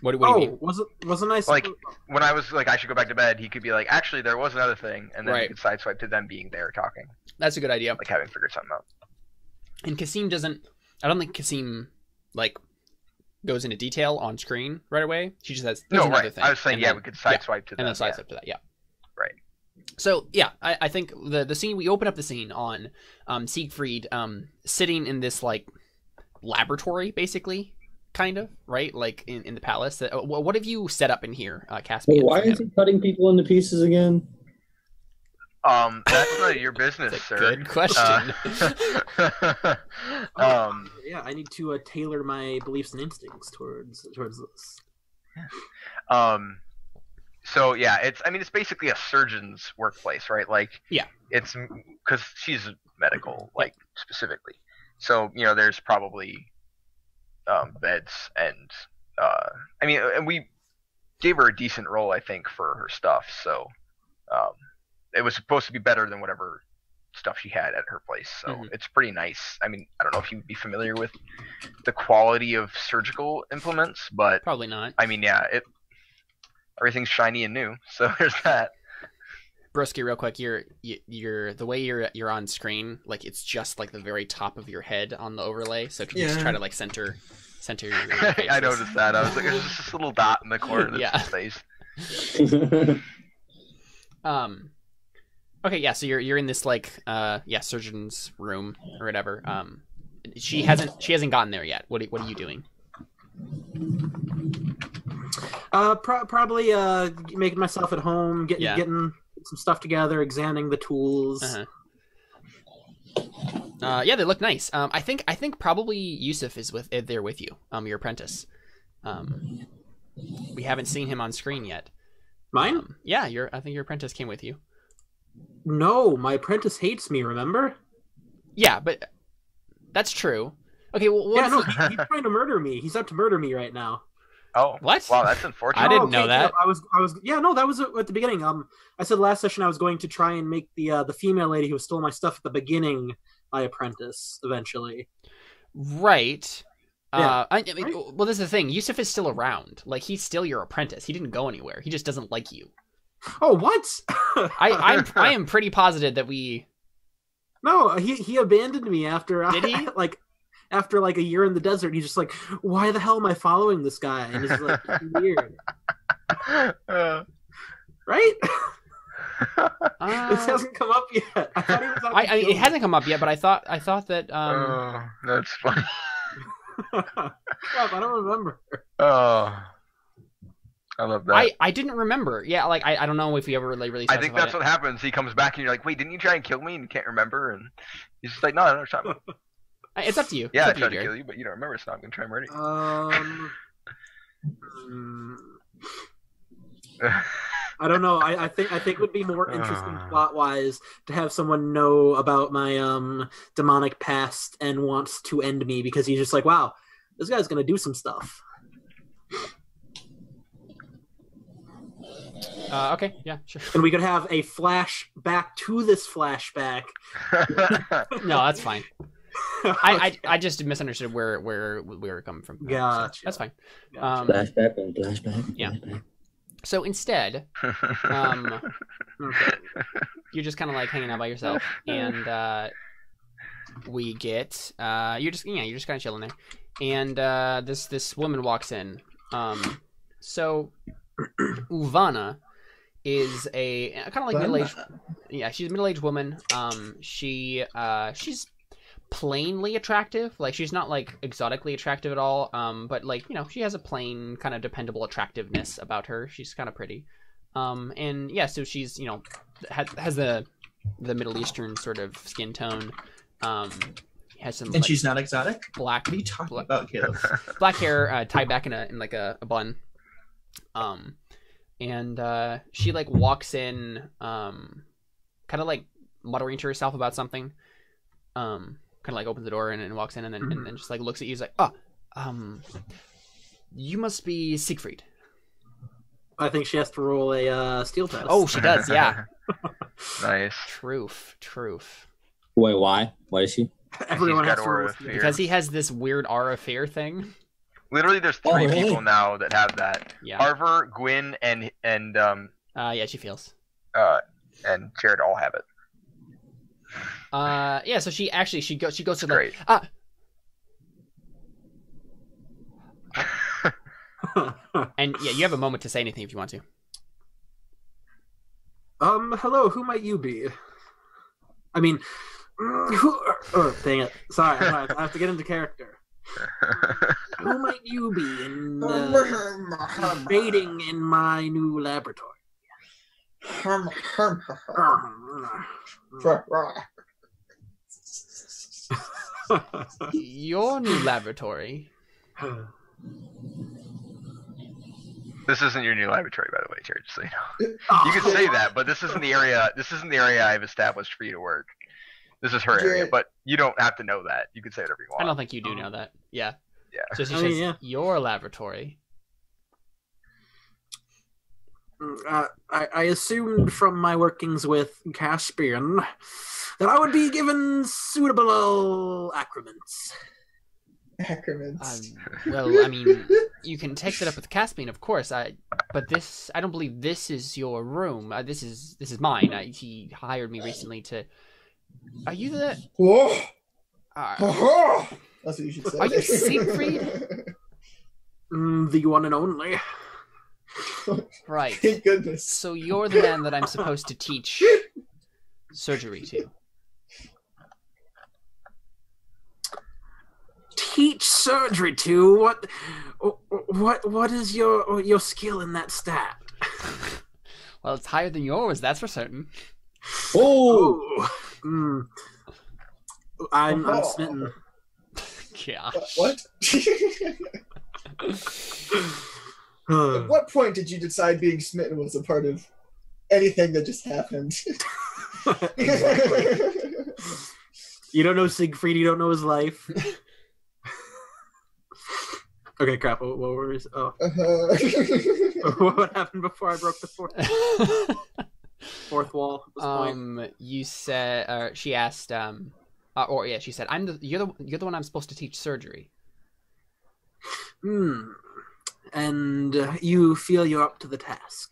What do you mean? Wasn't I Like when I was like, I should go back to bed. He could be like, actually, there was another thing, and then Right. we could sideswipe to them being there talking, That's a good idea. like having figured something out. And Kasim doesn't. I don't think Kasim like goes into detail on screen right away. She just says, "There's No, another right. thing." I was saying, And yeah, then- we could sideswipe to them. and then yeah. sidestep to that. Yeah. Right. So yeah, I think the scene we open up the scene on Siegfried sitting in this like laboratory basically, kind of right, like in the palace. What have you set up in here, Caspian? Why for is him? he cutting people into pieces again? That's none of your business, That's a sir. good question. Yeah, I need to tailor my beliefs and instincts towards this. So yeah, it's basically a surgeon's workplace, right? Like, Yeah. it's because she's medical, like, specifically. So there's probably beds and and we gave her a decent role, I think, for her stuff. So it was supposed to be better than whatever stuff she had at her place. So it's pretty nice. I don't know if you'd be familiar with the quality of surgical implements, but Probably not. yeah, everything's shiny and new. So there's that. Broski, real quick, you're the way you're on screen, like it's just like the very top of your head on the overlay. So can you just try to like center your faces? I noticed that. I was like, there's just this little dot in the corner that's his face. Okay, yeah. So you're in this like surgeon's room or whatever. She hasn't gotten there yet. What are you doing? Probably making myself at home, getting some stuff together, examining the tools. Yeah, they look nice. I think probably Yusuf is there with you, your apprentice. We haven't seen him on screen yet. Mine? Yeah, I think your apprentice came with you. No, my apprentice hates me, remember? Yeah, but that's true. Okay, well, he's trying to murder me. He's out to murder me right now. Oh, what? Wow, that's unfortunate. I didn't know that. I was. That was at the beginning. I said last session I was going to try and make the female lady who stole my stuff at the beginning my apprentice eventually. Right. Yeah. Well, this is the thing. Yusuf is still around. Like, he's still your apprentice. He didn't go anywhere. He just doesn't like you. Oh, what? I am pretty positive that we. No, he abandoned me after. Did he? After like a year in the desert, he's just like, why the hell am I following this guy? And it's like weird, right? This hasn't come up yet. I thought he was out to kill it hasn't come up yet, but I thought that. Oh, that's funny. Crap, I don't remember. Oh, I love that. I didn't remember. Yeah, like I don't know if we ever really. I think that's what happens. He comes back and you're like, wait, didn't you try and kill me? And you can't remember, and he's just like, no, I don't know. It's up to you. Yeah, I it's tried to kill you, but you don't remember, so I'm gonna try and murder you. I don't know. I think it would be more interesting plot wise to have someone know about my demonic past and wants to end me because he's just like, wow, this guy's gonna do some stuff. Okay, yeah, sure. And we could have a flashback to this flashback. No, that's fine. I just misunderstood where we were coming from. Gotcha. So that's fine. Flashback and flashback. Yeah. So instead, you're just kind of like hanging out by yourself, and we get you're just kind of chilling there, and this woman walks in. So Uvana is a kind of like middle-aged. Yeah, she's a middle-aged woman. She's plainly attractive. Like, she's not like exotically attractive at all, but like, she has a plain kind of dependable attractiveness about her. She's kind of pretty, and yeah, so she's has the Middle Eastern sort of skin tone, has some, and she's not exotic. Black. What are you talking about, Caleb? Black hair, tied back in like a bun, and she like walks in, kind of like muttering to herself about something, kind of like opens the door and walks in and then just like looks at you. He's like, you must be Siegfried. I think she has to roll a steel test. Oh, she does, yeah. Nice. Truth. Wait, why? Why is she? Everyone has to aura roll a of steel fear. Because he has this weird aura of fear thing. Literally, there's three people now that have that. Yeah. Harver, Gwyn, and Yeah, she feels. and Jared all have it. Yeah, so she goes to Great. and yeah, you have a moment to say anything if you want to. Hello, who might you be? I mean, dang it. Sorry, I have to get into character. Who might you be in invading in my new laboratory? Your new laboratory. This isn't your new laboratory, by the way, Jared. Just so you know. You could say that, but this isn't the area. This isn't the area I've established for you to work. This is her area, but you don't have to know that. You can say whatever you want. I don't think you do know that. Yeah. Yeah. So she says, your laboratory. I assumed from my workings with Caspian that I would be given suitable accoutrements. Well, I mean, you can take that up with Caspian, of course. But this, I don't believe this is your room. This is mine. He hired me recently to. Are you the? That's what you should say. Are you Siegfried? The one and only. Right. Thank goodness. So you're the man that I'm supposed to teach surgery to. Teach surgery to? What is your skill in that stat? Well, it's higher than yours, that's for certain. Oh. I'm smitten. Yeah. What? At what point did you decide being smitten was a part of anything that just happened? Exactly. You don't know Siegfried, you don't know his life. Okay, crap. What were his... Oh. What happened before I broke the fourth wall at this point? You said... she asked... she said, you're the one I'm supposed to teach surgery. And you feel you're up to the task.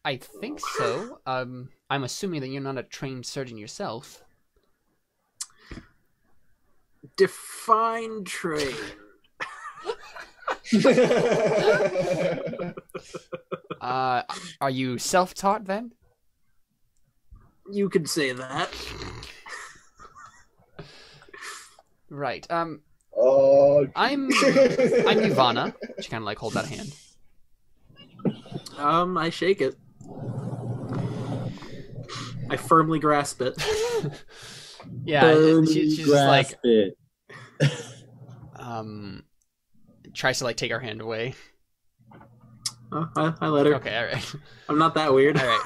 I think so. I'm assuming that you're not a trained surgeon yourself. Define trained. Are you self-taught then? You could say that. Right. Oh. I'm Ivana. She kind of like holds out a hand. I shake it. I firmly grasp it. Yeah, she's just like it. tries to like take our hand away. Oh, I let her. Okay, all right. I'm not that weird. All right.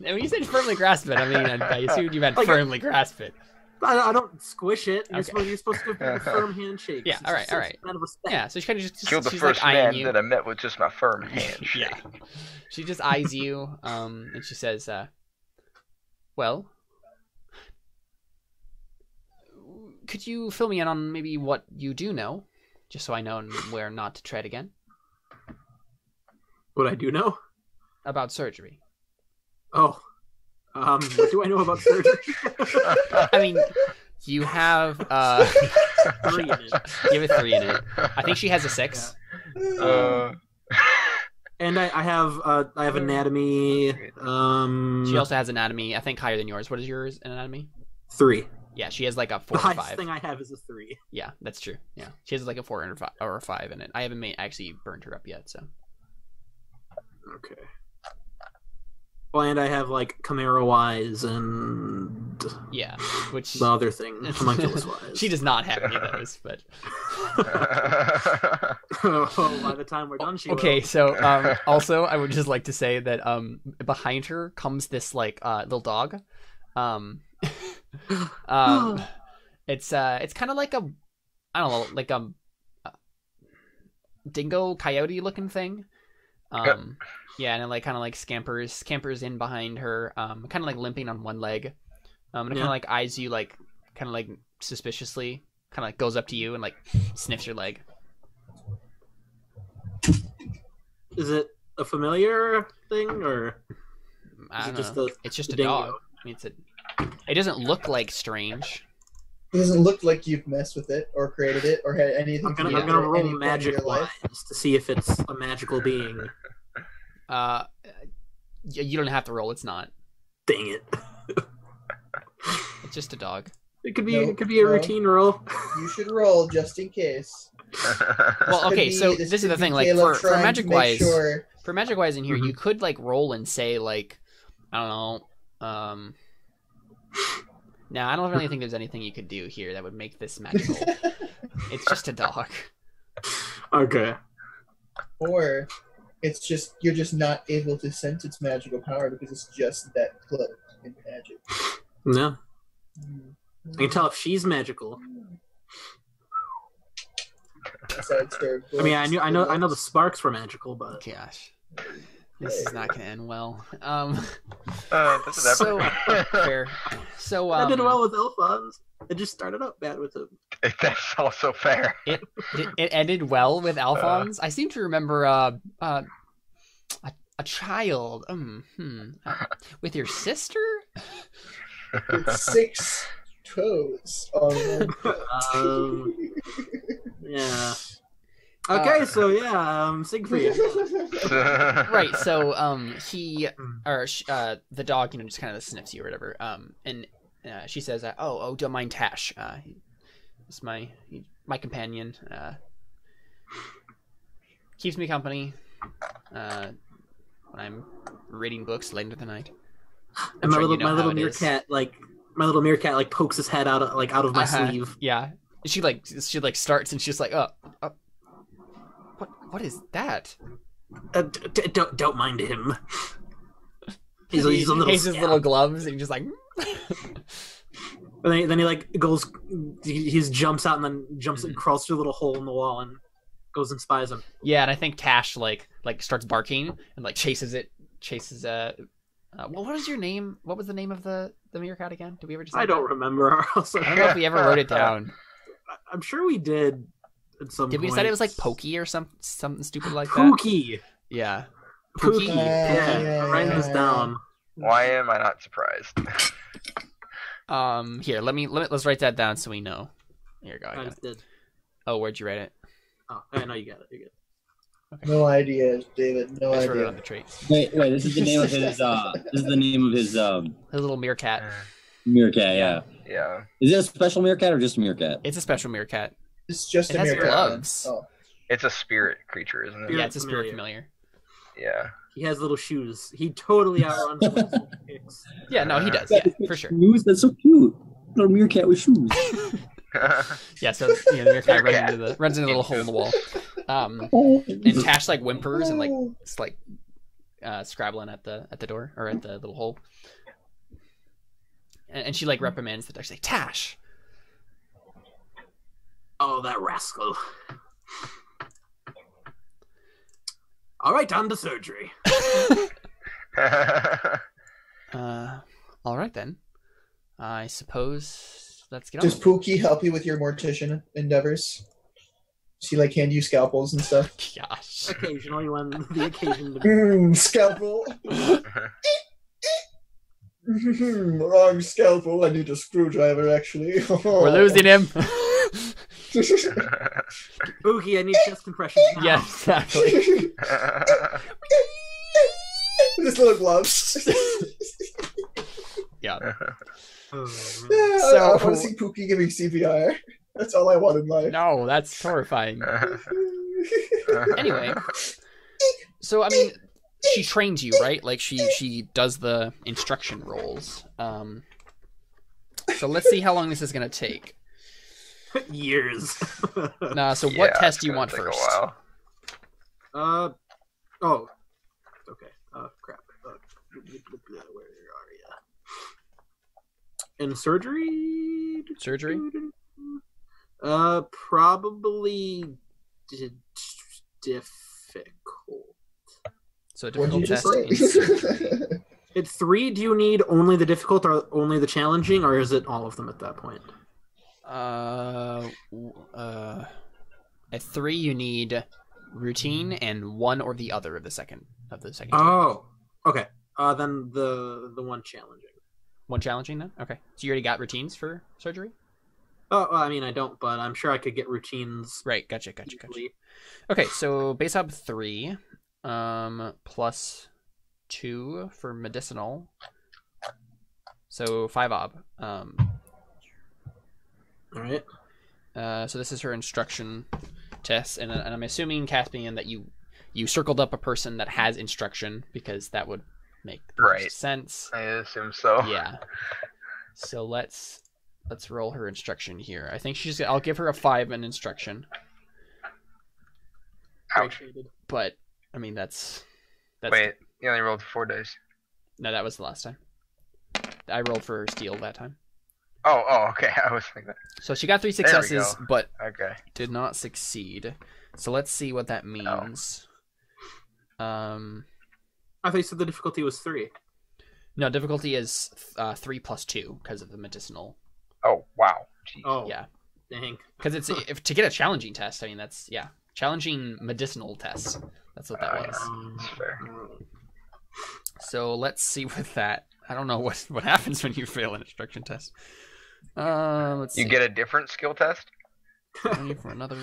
And when you said firmly grasp it, I mean, I assumed you meant Like, firmly grasp it. I don't squish it. You're, Okay. You're supposed to give a firm handshake. Yeah, all right. Out of respect. Yeah, so she kind of just Killed the she's first like eyeing man you. that I met with just my firm handshake. Yeah. She just eyes you, and she says, well, could you fill me in on maybe what you do know, just so I know where not to tread again? What I do know? About surgery. Oh. What do I know about surgery? I mean, you have 3 in it. you have a 3 in it. I think she has a 6. And I have anatomy. She also has anatomy, I think higher than yours. What is yours in anatomy? 3. Yeah, she has like a 4 The or highest 5. thing I have is a 3. Yeah, that's true. Yeah, she has like a 4 or a 5 in it. I haven't actually burned her up yet, so. Okay. Well, and I have like Chimera Wise and Yeah, which the other thing, Homunculus Wise. she does not have any of those, but. Oh, by the time we're done, she Okay, will. so also I would just like to say that behind her comes this like little dog. It's kind of like a, I don't know, like a dingo coyote looking thing. Yeah, and it like kind of like scampers in behind her, kind of like limping on one leg. And it kind of like eyes you like kind of like suspiciously, kind of like goes up to you and like sniffs your leg. Is it a familiar thing or I don't is it know. just It's just a dingo? dog. I mean, it doesn't look like strange. It doesn't look like you've messed with it or created it or had anything I'm to gonna do with it at roll any point in magic your life. wise to see if it's a magical being. You don't have to roll. It's not. Dang it! It's just a dog. It could be No, it could be a no. routine roll. You should roll just in case. Well, okay, so this is the thing, like, for magic wise, sure. for magic wise in here, you could like roll and say like, I don't know, no, I don't really think there's anything you could do here that would make this magical. It's just a dog. Okay. Or it's just you're just not able to sense its magical power because it's just that close in magic. No. I can tell if she's magical. Besides her I mean, I know the sparks were magical, but Gosh, this is not gonna end well. So Fair. So I did well with Alphonse. It just started up bad with him. that's also fair. It ended well with Alphonse. I seem to remember a child. With your sister. With 6 toes on one foot. Yeah. Okay, so yeah, Siegfried. Right. So he or the dog, just kind of sniffs you or whatever. And she says, "Oh, don't mind Tash. It's my companion. Keeps me company when I'm reading books late into the night." And my little meerkat pokes his head out of my sleeve. Yeah. She starts and she's like, what is that? Don't mind him. He's a He little has his little gloves and he's just like. And then he like goes. He jumps out and then jumps and crawls through a little hole in the wall and goes and spies him. Yeah, and I think Tash like starts barking and like chases. What was your name? What was the name of the meerkat again? Did we ever just? I don't remember. I don't know if we ever wrote it down. I'm sure we did. At some Did we point. decide it was like Pokey or something stupid like that? Pookie. Yeah. Pookie. Pookie. Yeah. I'm writing this down. Why am I not surprised? Here, let's write that down so we know. Here you go. I I got just it. did. Oh, where'd you write it? Oh, I know you got it. You're good. No idea, David. No I just wrote it on idea. the trait. Wait, this is the name of his. This is the name of his The little meerkat. meerkat. Yeah. Yeah. Is it a special meerkat or just a meerkat? It's a special meerkat. It's just It a has meerkat. gloves. Oh. It's a spirit creature, isn't it? Yeah, it's a spirit familiar. Yeah. He has little shoes. He totally outruns the kicks. Yeah, no, he does. Yeah, for sure. Shoes? That's so cute. Little meerkat with shoes. Yeah, so the meerkat runs into the little hole in the wall. And Tash like whimpers and like it's like scrabbling at the door or at the little hole. And she like reprimands the dog. She's like, Tash. Oh, that rascal. All right, on to surgery. All right then. I suppose let's get on. Does Pookie help you with your mortician endeavors? She like hand you scalpels and stuff. Gosh. Occasionally, when the occasion. Scalpel. Wrong scalpel. I need a screwdriver. Actually, We're losing him. Oogie, I need chest compressions now. Yeah, exactly. With his little gloves. Yeah. Oh, I want to see Pookie giving CPR. That's all I want in life. No, that's horrifying. Anyway, so I mean, she trains you, right? Like she does the instruction rolls. So let's see how long this is gonna take. Years. Nah. So Yeah, what test it's do you gonna want take a first? while. Oh. Okay. Crap. Where are you? In surgery? Surgery? Probably difficult. So a What did difficult you test. just in surgery. say? At 3, do you need only the difficult or only the challenging, or is it all of them at that point? At 3 you need routine and one or the other of the second tier. Oh, okay. Then the one challenging. One challenging then? Okay. So you already got routines for surgery? Oh, well, I mean, I don't, but I'm sure I could get routines. Right, gotcha. easily. Okay, so base up 3, plus 2 for medicinal. So 5 ob. All right. So this is her instruction tests, and I'm assuming, Caspian, that you circled up a person that has instruction because that would make the most sense. I assume so. Yeah. So let's roll her instruction here. I think I'll give her a 5 in instruction. Ouch. But I mean that's Wait, you only rolled 4 dice. No, that was the last time. I rolled for steal that time. Oh, okay. I was thinking that. So she got 3 successes, but okay. did not succeed. So let's see what that means. I thought you said the difficulty was 3. No, difficulty is 3 plus 2 because of the medicinal. Oh, wow. Jeez. Oh, Yeah, dang. because it's to get a challenging test. I mean, that's challenging medicinal tests. That's what that was. That's fair. So let's see with that. I don't know what happens when you fail an instruction test. Let's see. You get a different skill test? For another.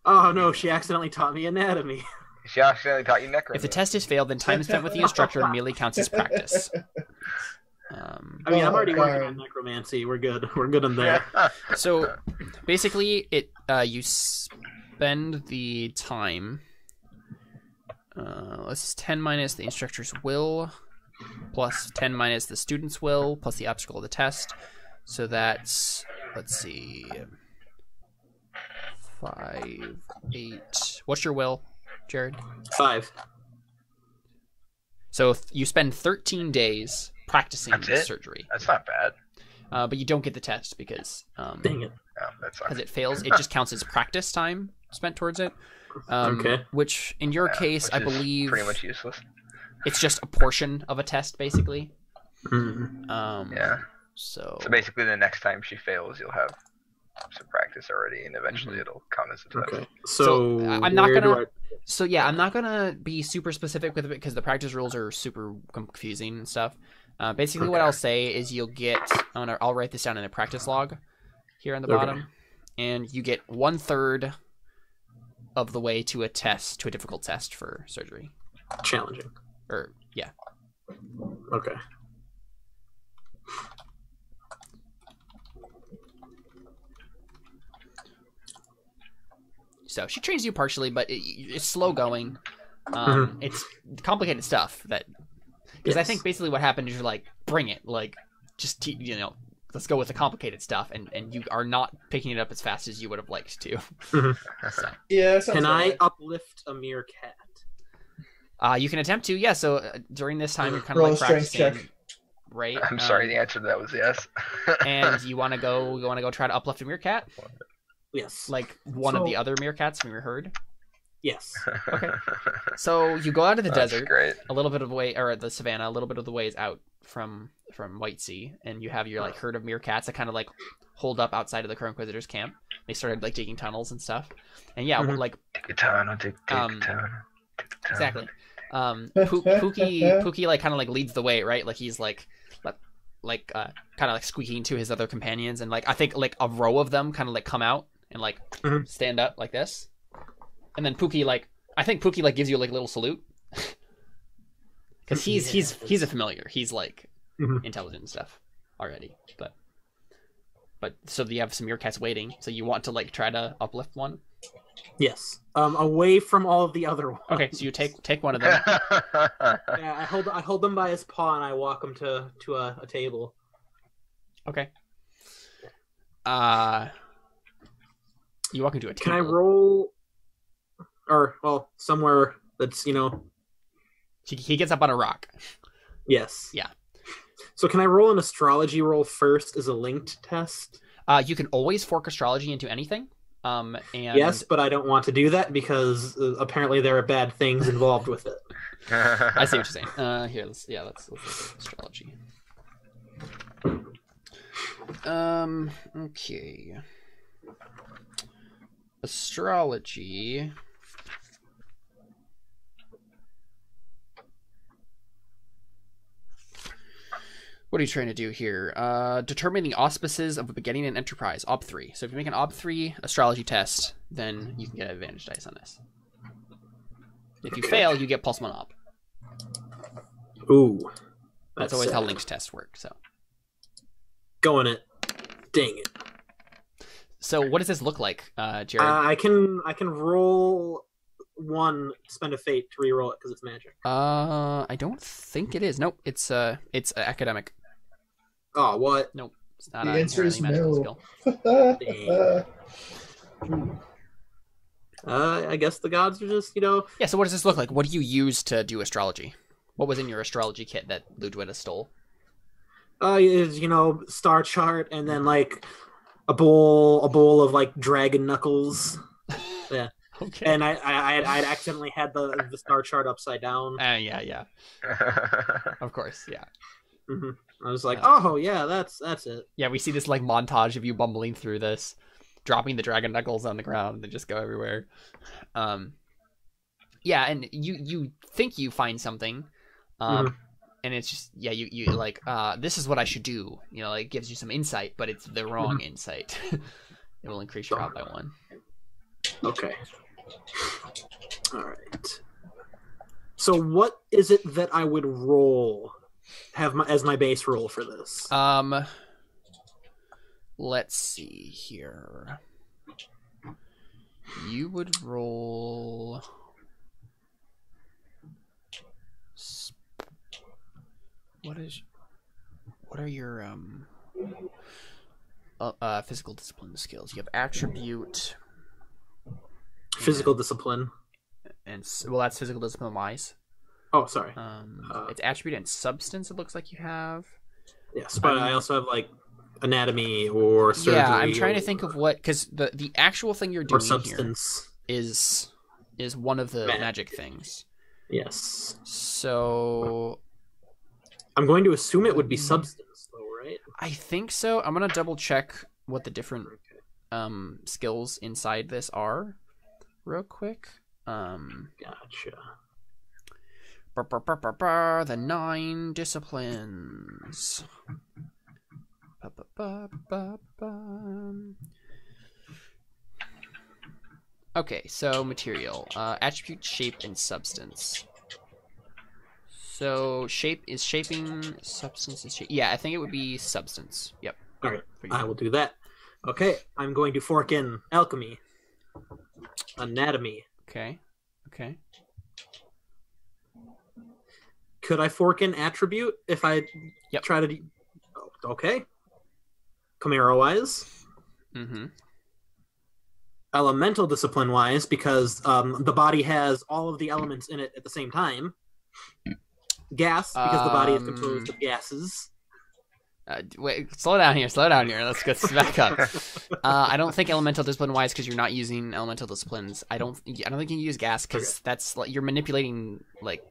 Oh no, she accidentally taught me anatomy. She accidentally taught you necromancy. If the test is failed, then time spent with the instructor merely counts as practice. I mean, I'm already working on necromancy. We're good. We're good in there. So basically, you spend the time. Let's 10 minus the instructor's will, plus 10 minus the student's will, plus the obstacle of the test. So that's, let's see, 5, 8. What's your will, Jared? 5. So you spend 13 days practicing surgery. That's not bad. But you don't get the test because Dang it. Because it fails. It just counts as practice time spent towards it. Okay. Which in your case, I believe, pretty much useless. it's just a portion of a test, basically. Yeah. So basically, the next time she fails, you'll have some practice already, and eventually it'll count as a test. Okay. So I'm not gonna. So yeah, I'm not gonna be super specific with it because the practice rules are super confusing and stuff. Basically, what I'll say is you'll get. I'll write this down in a practice log here on the bottom, and you get 1/3 of the way to a difficult test for surgery. Challenging. Or yeah. Okay. So she trains you partially, but it's slow going. It's complicated stuff because I think basically what happened is you're like, bring it, like just let's go with the complicated stuff, and you are not picking it up as fast as you would have liked to. So. Yeah. Can I uplift a meerkat? You can attempt to, yeah. So during this time, you're kind of Roll like a strength practicing, check. right? I'm sorry, the answer to that was yes. And you want to go try to uplift a meerkat, Yes. like one of the other meerkats from your herd. Yes. Okay. So you go out of the That's desert, great. a little bit of the way, or the savannah, a little bit of the ways out from White Sea, and you have your like herd of meerkats that kind of like hold up outside of the Crow Inquisitors camp. They started like digging tunnels and stuff, and yeah, like Take a tunnel, take a tunnel. exactly. Pookie like kind of like leads the way, right? Like he's like kind of like squeaking to his other companions, and like I think like a row of them kind of like come out and like stand up like this, and then Pookie like gives you like a little salute because he's a familiar. He's like intelligent and stuff already, but so you have some meerkats waiting. So you want to like try to uplift one. Yes. Away from all of the other ones. Okay, so you take one of them. Yeah, I hold them by his paw and I walk him to a table. Okay. You walk into a table. Can I roll? Or somewhere that's He gets up on a rock. Yes. Yeah. So can I roll an astrology roll first as a linked test? You can always fork astrology into anything. And yes, but I don't want to do that because apparently there are bad things involved with it. I see what you're saying. Here, let's look at astrology. Okay. Astrology. What are you trying to do here? Determine the auspices of a beginning and enterprise, Ob 3. So if you make an Ob 3 astrology test, then you can get advantage dice on this. If you fail, you get +1 Ob. Ooh. That's always how linked tests work. So going it. Dang it. So what does this look like, Jared? I can roll one, spend a fate to reroll it because it's magic. I don't think it is. Nope, it's academic. Oh, what? Nope, it's not The an answer is inherently magical no. skill. I guess the gods are just, Yeah. So what does this look like? What do you use to do astrology? What was in your astrology kit that Ludwig stole? is star chart and then like a bowl of like dragon knuckles. Yeah. Okay. And I'd accidentally had the star chart upside down. Yeah. Of course, yeah. Hmm. I was like, oh yeah, that's it. Yeah, we see this like montage of you bumbling through this, dropping the dragon knuckles on the ground, and they just go everywhere. Yeah, and you think you find something, and it's just you like this is what I should do. Like it gives you some insight, but it's the wrong insight. It will increase your out by 1. Okay. All right. So what is it that I would roll? As my base roll for this? Let's see here. You would roll. What are your physical discipline skills? You have attribute. Physical discipline. And well, that's physical discipline wise. Oh, sorry. It's attribute and substance. It looks like you have. Yes, but I also have like anatomy or surgery. Yeah, I'm trying to think of what, because the actual thing you're doing substance here is one of the magic things. Yes. So I'm going to assume it would be substance, though, right? I think so. I'm gonna double check what the different skills inside this are, real quick. Gotcha. The 9 disciplines. Okay, so material, attribute, shape, and substance. So shape is shaping, substance is shape. Yeah, I think it would be substance. Yep. All right, I will do that. Okay, I'm going to fork in alchemy, anatomy. Okay. Could I fork in attribute if I try to? Okay. Chimera wise. Mm-hmm. Elemental discipline wise, because the body has all of the elements in it at the same time. Gas, because the body is composed of gases. Wait, slow down here. Let's go back up. I don't think elemental discipline wise, because you're not using elemental disciplines. I don't think you can use gas, because that's like you're manipulating. Like,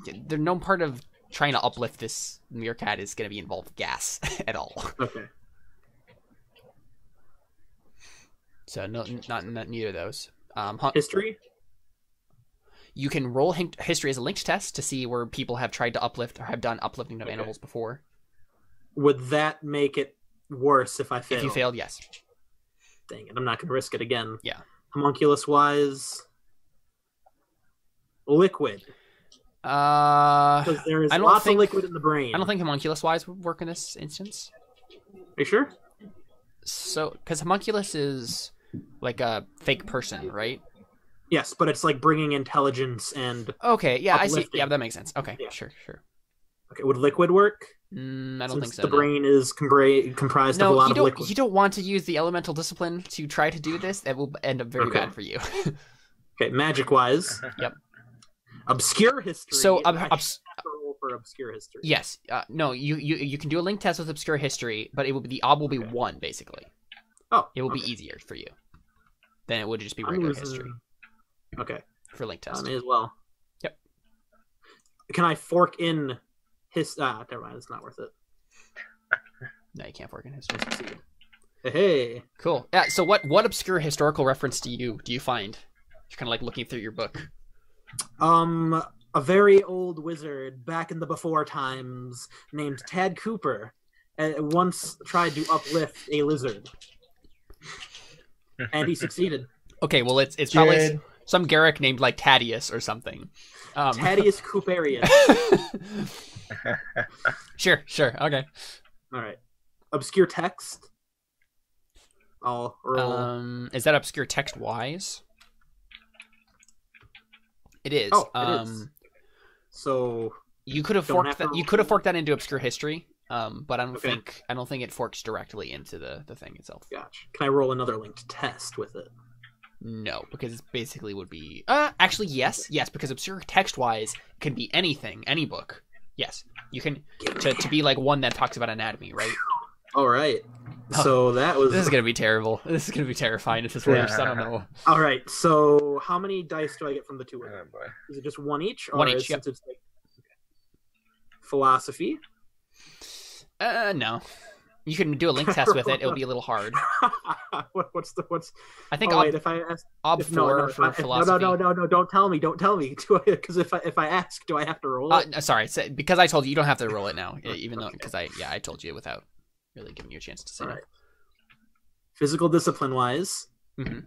there's no part of trying to uplift this meerkat is going to be involved with gas at all. Okay. So no, not neither of those. History. You can roll history as a linked test to see where people have tried to uplift or have done uplifting of animals before. Would that make it worse if I failed? If you failed, yes. Dang it, I'm not going to risk it again. Yeah. Homunculus-wise, liquid. Because there is lots of liquid in the brain. I don't think homunculus-wise would work in this instance. Are you sure? So, because homunculus is like a fake person, right? Yes, but it's like bringing intelligence and okay, yeah, uplifting. I see. Yeah, that makes sense. Okay, yeah. Sure. Okay, would liquid work? I don't think so. The brain is comprised of a lot of liquid. You don't want to use the elemental discipline to try to do this. That will end up very bad for you. Okay, magic-wise. Yep. Obscure history. So, for obscure history. Yes. No. You can do a link test with obscure history, but it will be the ob will be 1 basically. Oh. It will be easier for you than it would just be regular history. Okay. For link test. May as well. Yep. Can I fork in never mind. It's not worth it. No, you can't fork in history. Hey. Cool. Yeah. So what obscure historical reference do you find? You're kind of like looking through your book. A very old wizard back in the before times named Tad Cooper once tried to uplift a lizard, and he succeeded. Okay, well it's probably some Garrick named like Thaddeus or something. Thaddeus Cooperius. Sure. Okay. All right. Obscure text. I'll roll. Is that obscure text wise? It is. Oh, it is. So you could have don't forked have to that. You roll could have for forked that into obscure history. But I don't Okay. think it forks directly into the thing itself. Gotcha. Can I roll another linked test with it? No, because it basically would be. Actually, yes, because obscure text wise can be anything, any book. Yes, you can to be like one that talks about anatomy, right? All right. So that was. This is gonna be terrible. This is gonna be terrifying if this works. I don't know. All right. So how many dice do I get from the two of them? Oh, boy. Is it just one each? One or each, yep. since it's like... Philosophy. No. You can do a link test with it. It'll be a little hard. what's? I think wait, if I ask, Ob 4 for philosophy. No, don't tell me. Because if I ask, do I have to roll it? Sorry, because I told you don't have to roll it now, even though because I told you without really giving you a chance to say. All right. Physical discipline wise, Mm-hmm.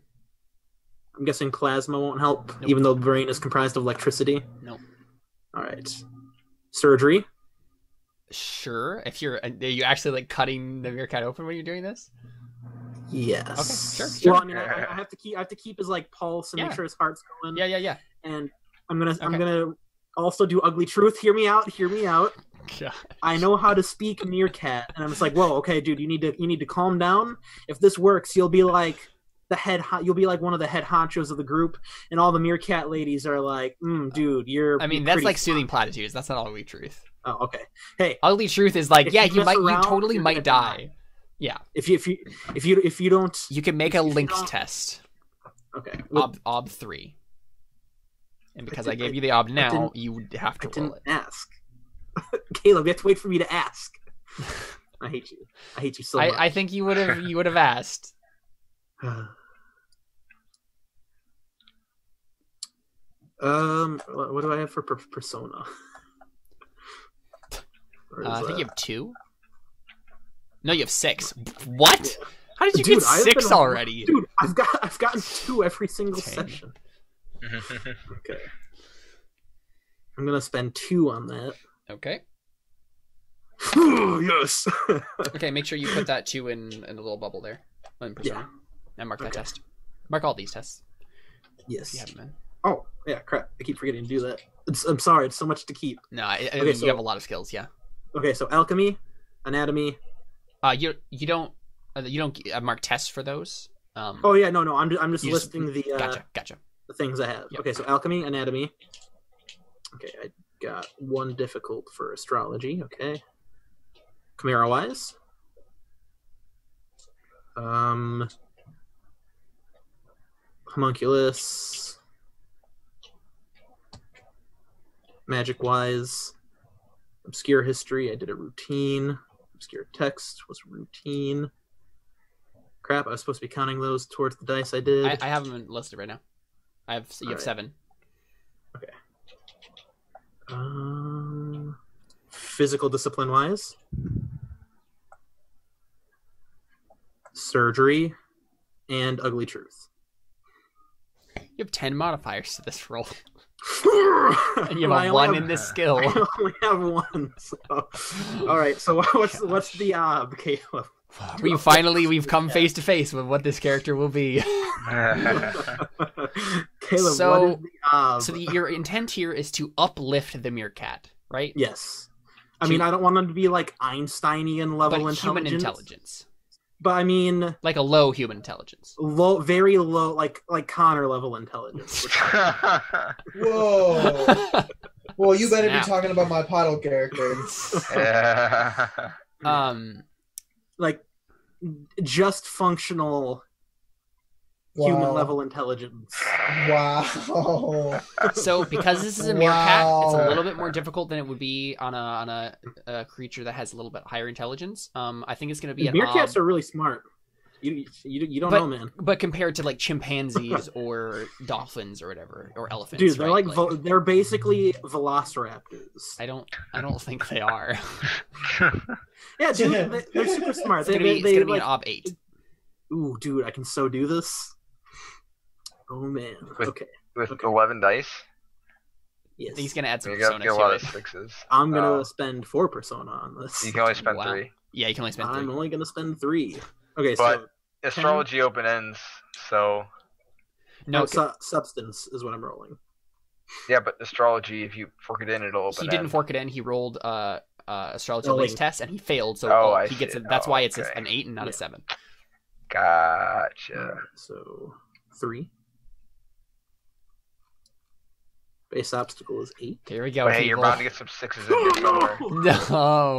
I'm guessing plasma won't help, Nope. even though the brain is comprised of electricity. Nope. All right. Surgery. Sure. If are you actually like cutting the meerkat open when you're doing this? Yes. Okay, sure. Well, I mean, I have to keep his like pulse and Yeah. make sure his heart's going. Yeah. And I'm gonna also do ugly truth. Hear me out. God. I know how to speak meerkat, and I'm just like, whoa, okay, dude, you need to calm down. If this works, you'll be like you'll be like one of the head honchos of the group, and all the meerkat ladies are like, dude, you're. I mean, you're that's pretty like smart. soothing platitudes. That's not ugly truth. Oh, okay. Hey, Ugly truth is like, If yeah, you you mess you around, totally you're might gonna die. Yeah, if you don't, you can make a If you linked don't- test. okay. Ob 3. And because I didn't- gave you the ob now, didn't- you would have I to roll didn't it. ask. Caleb, you have to wait for me to ask. I hate you. I hate you so much. I think you would have asked. What do I have for persona? Where is I think that? you have 2. No, you have 6. What? How did you Dude, get I've 6 been- already? Dude, I've gotten 2 every single Dang. session. Okay. I'm gonna spend 2 on that. Okay. Yes. Okay, make sure you put that 2 in a little bubble there. In persona. And mark that Okay. test. Mark all these tests. If you Yes. haven't been. Oh, yeah, crap. I keep forgetting to do that. I'm sorry, it's so much to keep. No, I Okay, mean, so- you have a lot of skills, yeah. Okay, so alchemy, anatomy. You don't mark tests for those. Oh yeah, no. I'm just You listing the Gotcha. the things I have. Yep. Okay, so alchemy, anatomy. Okay, I got 1 difficult for astrology. Okay. Chimera wise. Homunculus. Magic wise. Obscure history, I did a routine. Obscure text was routine. Crap, I was supposed to be counting those towards the dice I did. I have them listed right now. You have Alright. 7. Physical discipline wise, surgery, and ugly truth. You have 10 modifiers to this roll. And you Well, I have only 1 in this skill. I only have 1. So. All right. So what's the Caleb? We've come face to face with what this character will be. Caleb, So- what is the So your intent here is to uplift the meerkat, right? Yes. I mean, I don't want them to be like Einsteinian level But human intelligence. intelligence. But I mean, Like a low human intelligence. low, very low, like Connor level intelligence. Whoa. Well, you better Snap. be talking about my Poddle character. Like just functional Wow. human level intelligence. Wow. So because this is a meerkat, it's a Wow. little bit more difficult than it would be on a creature that has a little bit higher intelligence. I think it's going to be an Meerkats ob, are really smart. You don't But- know, man. but compared to like chimpanzees or dolphins or whatever or elephants, Dude, they're right? like they're basically velociraptors. I don't think they are. Yeah, dude, they're super smart. It's gonna be an like, ob 8. ooh, dude, I can so do this. Oh man. With- Okay. With Okay. 11 dice, Yes. He's gonna add some you got persona a lot to of it. 6s. I'm gonna Oh. spend 4 persona on this. You can only spend Wow. 3. Yeah, you can only spend 3. I'm only gonna spend 3. Okay, But so astrology open ends, so No, substance is what I'm rolling. yeah, but astrology, if you fork it in, it'll open. he didn't fork it in. He rolled astrology Oh, links wait. test, and he failed. So I he gets see. it. That's why it's Okay. an 8 and not a 7. Gotcha. So 3. Base obstacle is 8. Here we go. But hey, you're people. bound to get some 6s in here somewhere. No.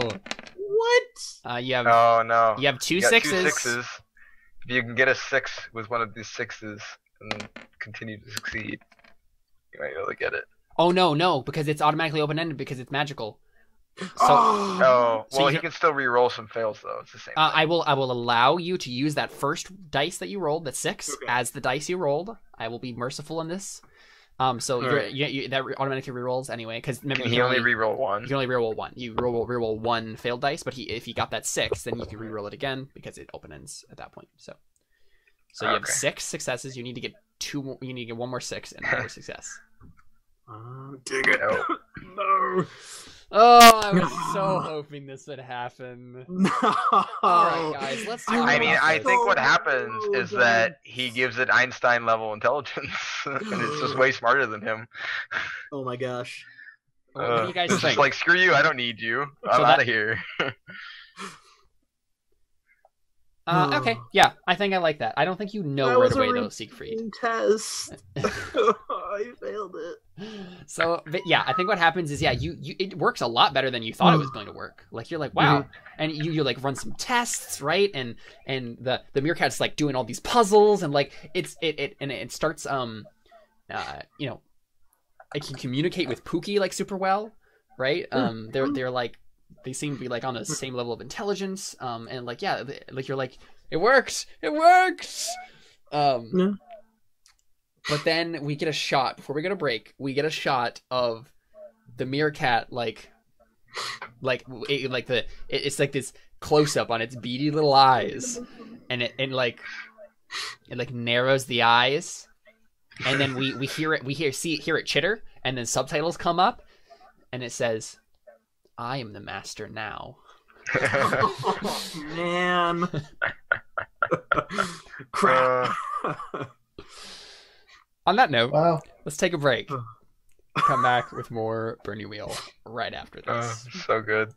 What? You have Oh no. you have two You got sixes. 2 6s. If you can get a 6 with one of these 6s and then continue to succeed, you might be able to get it. Oh no, because it's automatically open ended because it's magical. So Oh, So well, you he can still re-roll some fails though. It's the same. I will allow you to use that first dice that you rolled, that 6, Okay. as the dice you rolled. I will be merciful in this. So Alright. that automatically re-rolls anyway, because remember Can you he only re-roll one? You can only reroll 1. You re-roll 1 failed dice, but if he got that 6, then you can re-roll it again because it open ends at that point. So you have Okay. 6 successes. You need to get 2 more. You need to get 1 more 6 and another success. Dang it. No. No. Oh, I was so hoping this would happen. No. All right, guys, let's talk I mean, about I this. think what happens Oh, is God. that he gives it Einstein level intelligence, and it's just way smarter than him. Oh my gosh. What do you guys It's think? just like, screw you, I don't need you. I'm that- out of here. Okay, yeah, I think I like that. I don't think you know That right was a away, though, Siegfried. Test. I failed it. So, but yeah, I think what happens is, you it works a lot better than you thought it was going to work. Like, you're like, wow. And you like run some tests, right? And the meerkat's like doing all these puzzles, and like it starts you know, I can communicate with Pookie like super well, right? They're like, they seem to be like on the same level of intelligence, and like, yeah, like you're like, it works. Yeah. But then we get a shot before we get a break. We get a shot of the meerkat, it's like this close up on its beady little eyes, and it narrows the eyes, and then we hear it chitter, and then subtitles come up, and it says, "I am the master now." Oh, man. Crap. On that note, Wow. let's take a break. Come back with more Burning Wheel right after this. So good.